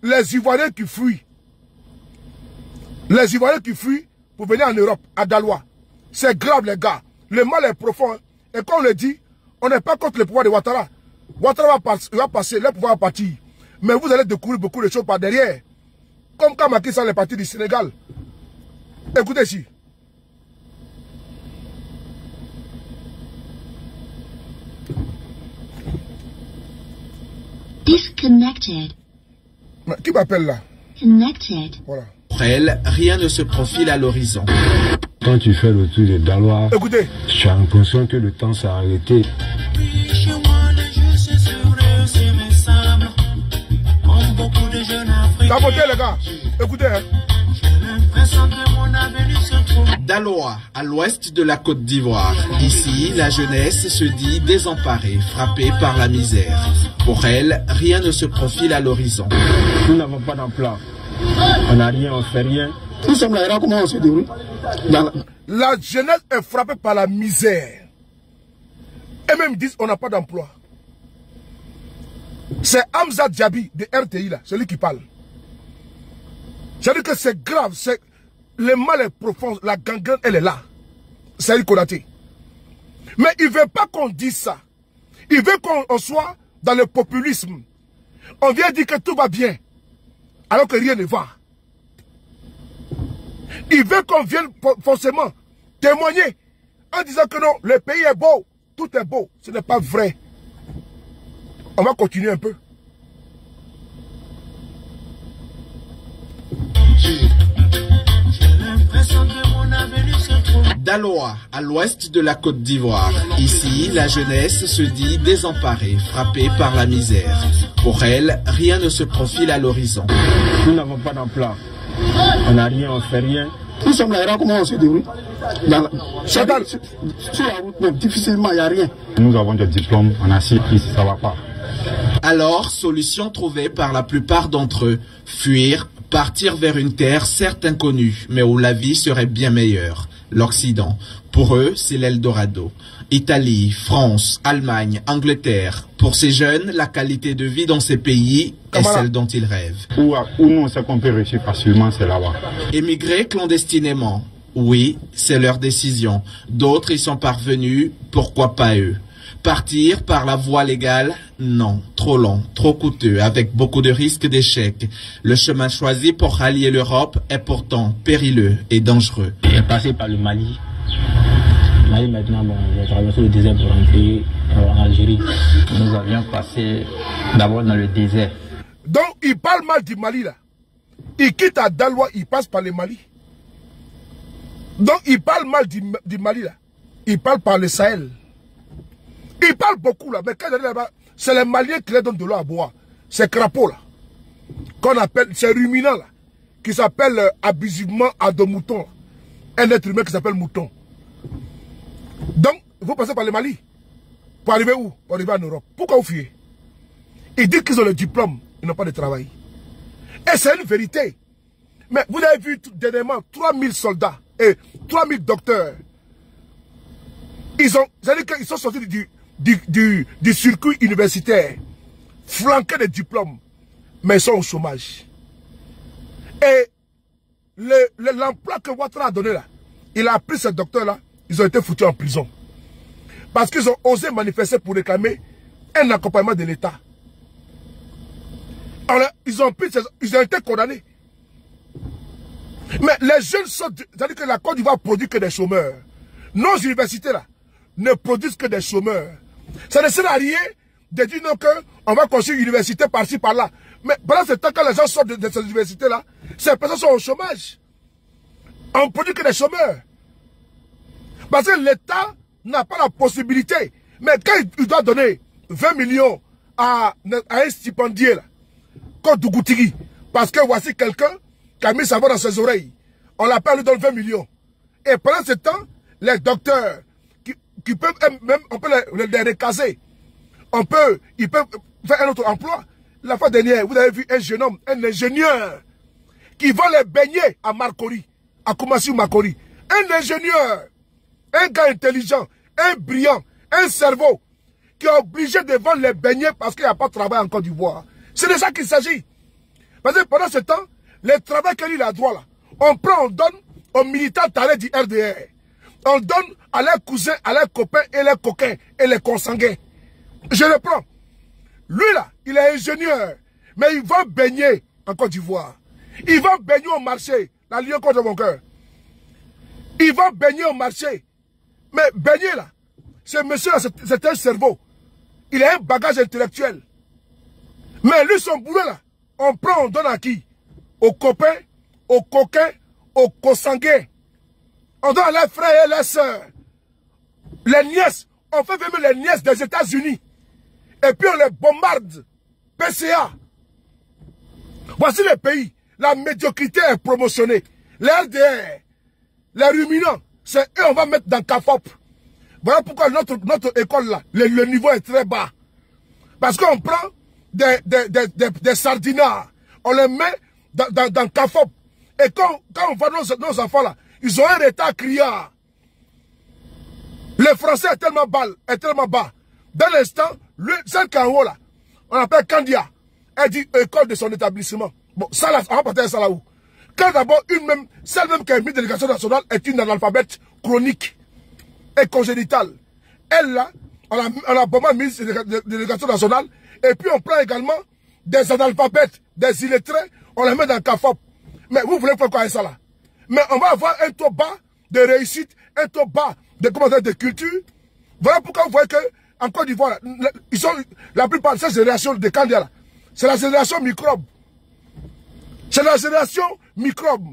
les Ivoiriens qui fuient. Les Ivoiriens qui fuient pour venir en Europe, à Daloa. C'est grave, les gars. Le mal est profond. Hein. Et comme on le dit, on n'est pas contre le pouvoir de Ouattara. Ouattara va passer, le pouvoir va partir. Mais vous allez découvrir beaucoup de choses par derrière. Comme quand Macky Sall est parti du Sénégal. Écoutez ici. Disconnected. Qui m'appelle là? Connected. Voilà. Pour elle, rien ne se profile à l'horizon. Quand tu fais le tour de Daloa, écoutez, tu as l'impression que le temps s'est arrêté. Tapotez les gars, écoutez. Hein. Daloa, à l'ouest de la Côte d'Ivoire. Ici, la jeunesse se dit désemparée, frappée par la misère. Pour elle, rien ne se profile à l'horizon. Nous n'avons pas d'emploi. On n'a rien, on fait rien. Nous sommes là, comment on se déroule? La jeunesse est frappée par la misère. Et même disent on n'a pas d'emploi. C'est Hamza Diaby de RTI là, celui qui parle. C'est-à-dire que c'est grave, le mal est profond, la gangrène elle est là. C'est lui Konaté. Mais il ne veut pas qu'on dise ça. Il veut qu'on soit dans le populisme. On vient dire que tout va bien, alors que rien ne va. Il veut qu'on vienne forcément témoigner en disant que non, le pays est beau, tout est beau. Ce n'est pas vrai. On va continuer un peu. Daloa, à l'ouest de la Côte d'Ivoire. Ici, la jeunesse se dit désemparée, frappée par la misère. Pour elle, rien ne se profile à l'horizon. Nous n'avons pas d'emploi. On n'a rien, on fait rien. Nous sommes là, comment on se déroule? Sur la route même, difficilement, il n'y a rien. Nous avons des diplômes, on a 6 ici, ça ne va pas. Alors, solution trouvée par la plupart d'entre eux, fuir, partir vers une terre certes inconnue, mais où la vie serait bien meilleure. L'Occident. Pour eux, c'est l'Eldorado. Italie, France, Allemagne, Angleterre. Pour ces jeunes, la qualité de vie dans ces pays est celle dont ils rêvent. Où nous, on sait qu'on peut réussir facilement, c'est là-bas. Émigrer clandestinement. Oui, c'est leur décision. D'autres y sont parvenus, pourquoi pas eux? Partir par la voie légale? Non, trop long, trop coûteux, avec beaucoup de risques d'échec. Le chemin choisi pour rallier l'Europe est pourtant périlleux et dangereux. J'ai passé par le Mali. Mali maintenant, bon, j'ai traversé le désert pour rentrer en Algérie. Nous avions passé d'abord dans le désert. Donc, il parle mal du Mali là. Il quitte à Daloa, il passe par le Mali. Donc, il parle mal du Mali là. Il parle par le Sahel. Il parle beaucoup là, mais quand j'arrive là-bas, c'est les Maliens qui leur donnent de l'eau à boire. C'est crapaud là. Qu'on appelle, c'est ruminant là. Qui s'appelle abusivement à de mouton. Un être humain qui s'appelle mouton. Donc, vous passez par le Mali. Pour arriver où? Pour arriver en Europe. Pourquoi vous fuyez? Ils disent qu'ils ont le diplôme, ils n'ont pas de travail. Et c'est une vérité. Mais vous avez vu dernièrement 3000 soldats et 3000 docteurs. Ils sont sortis du circuit universitaire, flanqués de diplômes, mais ils sont au chômage. Et l'emploi que Ouattara a donné là, il a pris ces docteurs-là, ils ont été foutus en prison. Parce qu'ils ont osé manifester pour réclamer un accompagnement de l'État. Ils ont été condamnés. Mais les jeunes sont... C'est-à-dire que la Côte d'Ivoire produit que des chômeurs. Nos universités là ne produisent que des chômeurs. Ça ne sert à rien de dire non qu'on va construire une université par-ci par-là. Mais pendant ce temps, quand les gens sortent de ces universités-là, ces personnes sont au chômage. On ne produit que des chômeurs. Parce que l'État n'a pas la possibilité. Mais quand il doit donner 20 millions à un stipendier, là, comme Dougoutigi, parce que voici quelqu'un qui a mis sa voix dans ses oreilles, on l'appelle, lui donne 20 millions. Et pendant ce temps, les docteurs, qui peuvent même, on peut les recaser. Ils peuvent faire un autre emploi. La fois dernière, vous avez vu un jeune homme, un ingénieur, qui va les baigner à Marcory, à Koumassi ou Marcory. Un ingénieur, un gars intelligent, un brillant, un cerveau, qui est obligé de vendre les beignets parce qu'il n'y a pas de travail en Côte d'Ivoire. C'est de ça qu'il s'agit. Parce que pendant ce temps, le travail que lui a droit là, on prend, on donne aux militants tarés du RDR. On donne à leurs cousins, à leurs copains et leurs coquins et les consanguins. Je le prends. Lui là, il est ingénieur, mais il va baigner en Côte d'Ivoire. Il va baigner au marché, la lion contre mon cœur. Il va baigner au marché. Mais baigner là, ce monsieur là, c'est un cerveau. Il a un bagage intellectuel. Mais lui, son boulot là, on prend, on donne à qui? Aux copains, aux coquins, aux consanguins. On donne à leurs frères et leurs sœurs. Les nièces, on fait venir les nièces des États-Unis. Et puis on les bombarde. PCA. Voici le pays. La médiocrité est promotionnée. Les RDR, les ruminants, c'est eux on va mettre dans CAFOP. Voilà pourquoi notre école là, le niveau est très bas. Parce qu'on prend des sardinards, on les met dans CAFOP. Et quand on voit nos enfants là, ils ont un état criard. Le français est tellement bas. Dans l'instant, celle qui est en haut là, on appelle Candia. Elle dit école de son établissement. Bon, ça là, on va partir de ça là où. Quand d'abord, celle même qui a mis l'éducation nationale est une analphabète chronique et congénitale. Elle là, on a vraiment mis l'éducation nationale. Et puis on prend également des analphabètes, des illettrés, on les met dans le CAFOP. Mais vous voulez faire quoi avec ça là? Mais on va avoir un taux bas de réussite, un taux bas de culture. Voilà pourquoi vous voyez que en Côte d'Ivoire, ils sont la plupart de cette génération de Candia là, c'est la génération microbe. C'est la génération microbe.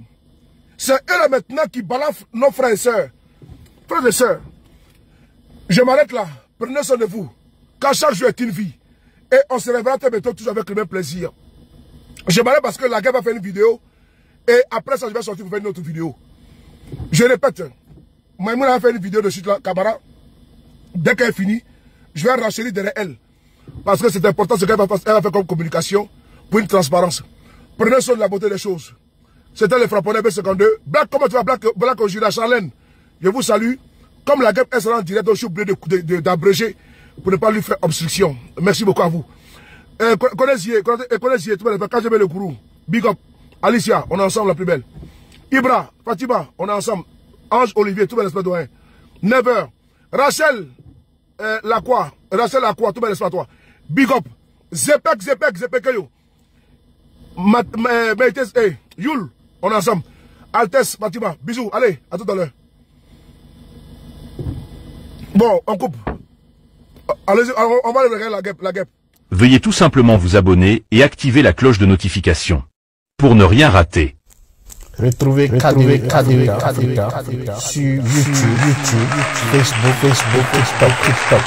C'est eux là maintenant qui balancent nos frères et sœurs. Frères et sœurs, je m'arrête là. Prenez soin de vous. Car chaque jour est une vie. Et on se réveillera très bientôt tous avec le même plaisir. Je m'arrête parce que la guerre va faire une vidéo. Et après ça, je vais sortir pour faire une autre vidéo. Je répète, Maïmouna a fait une vidéo de suite là, Kabara. Dès qu'elle est finie, je vais renchérir derrière elle. Parce que c'est important ce qu'elle va faire comme communication pour une transparence. Prenez soin de la beauté des choses. C'était le Frapponnais B52. Black, comment tu vas, Black au Jura Charlène? Je vous salue. Comme la guerre sera en direct, je suis obligé d'abréger pour ne pas lui faire obstruction. Merci beaucoup à vous. Connaissez, quand je mets le gourou. Big up. Alicia, on est ensemble la plus belle. Ibra, Fatima, on est ensemble. Ange Olivier, tout le respect de 9h. Rachel Lacroix, tout le respect à toi. Big up. Zepek, yo. Yul, on est ensemble. Altesse, Fatima, bisous. Allez, à tout à l'heure. Bon, on coupe. Allez-y, on va aller regarder la guêpe. Veuillez tout simplement vous abonner et activer la cloche de notification pour ne rien rater. Retrouvez KDV Africa sur YouTube, Facebook, TikTok.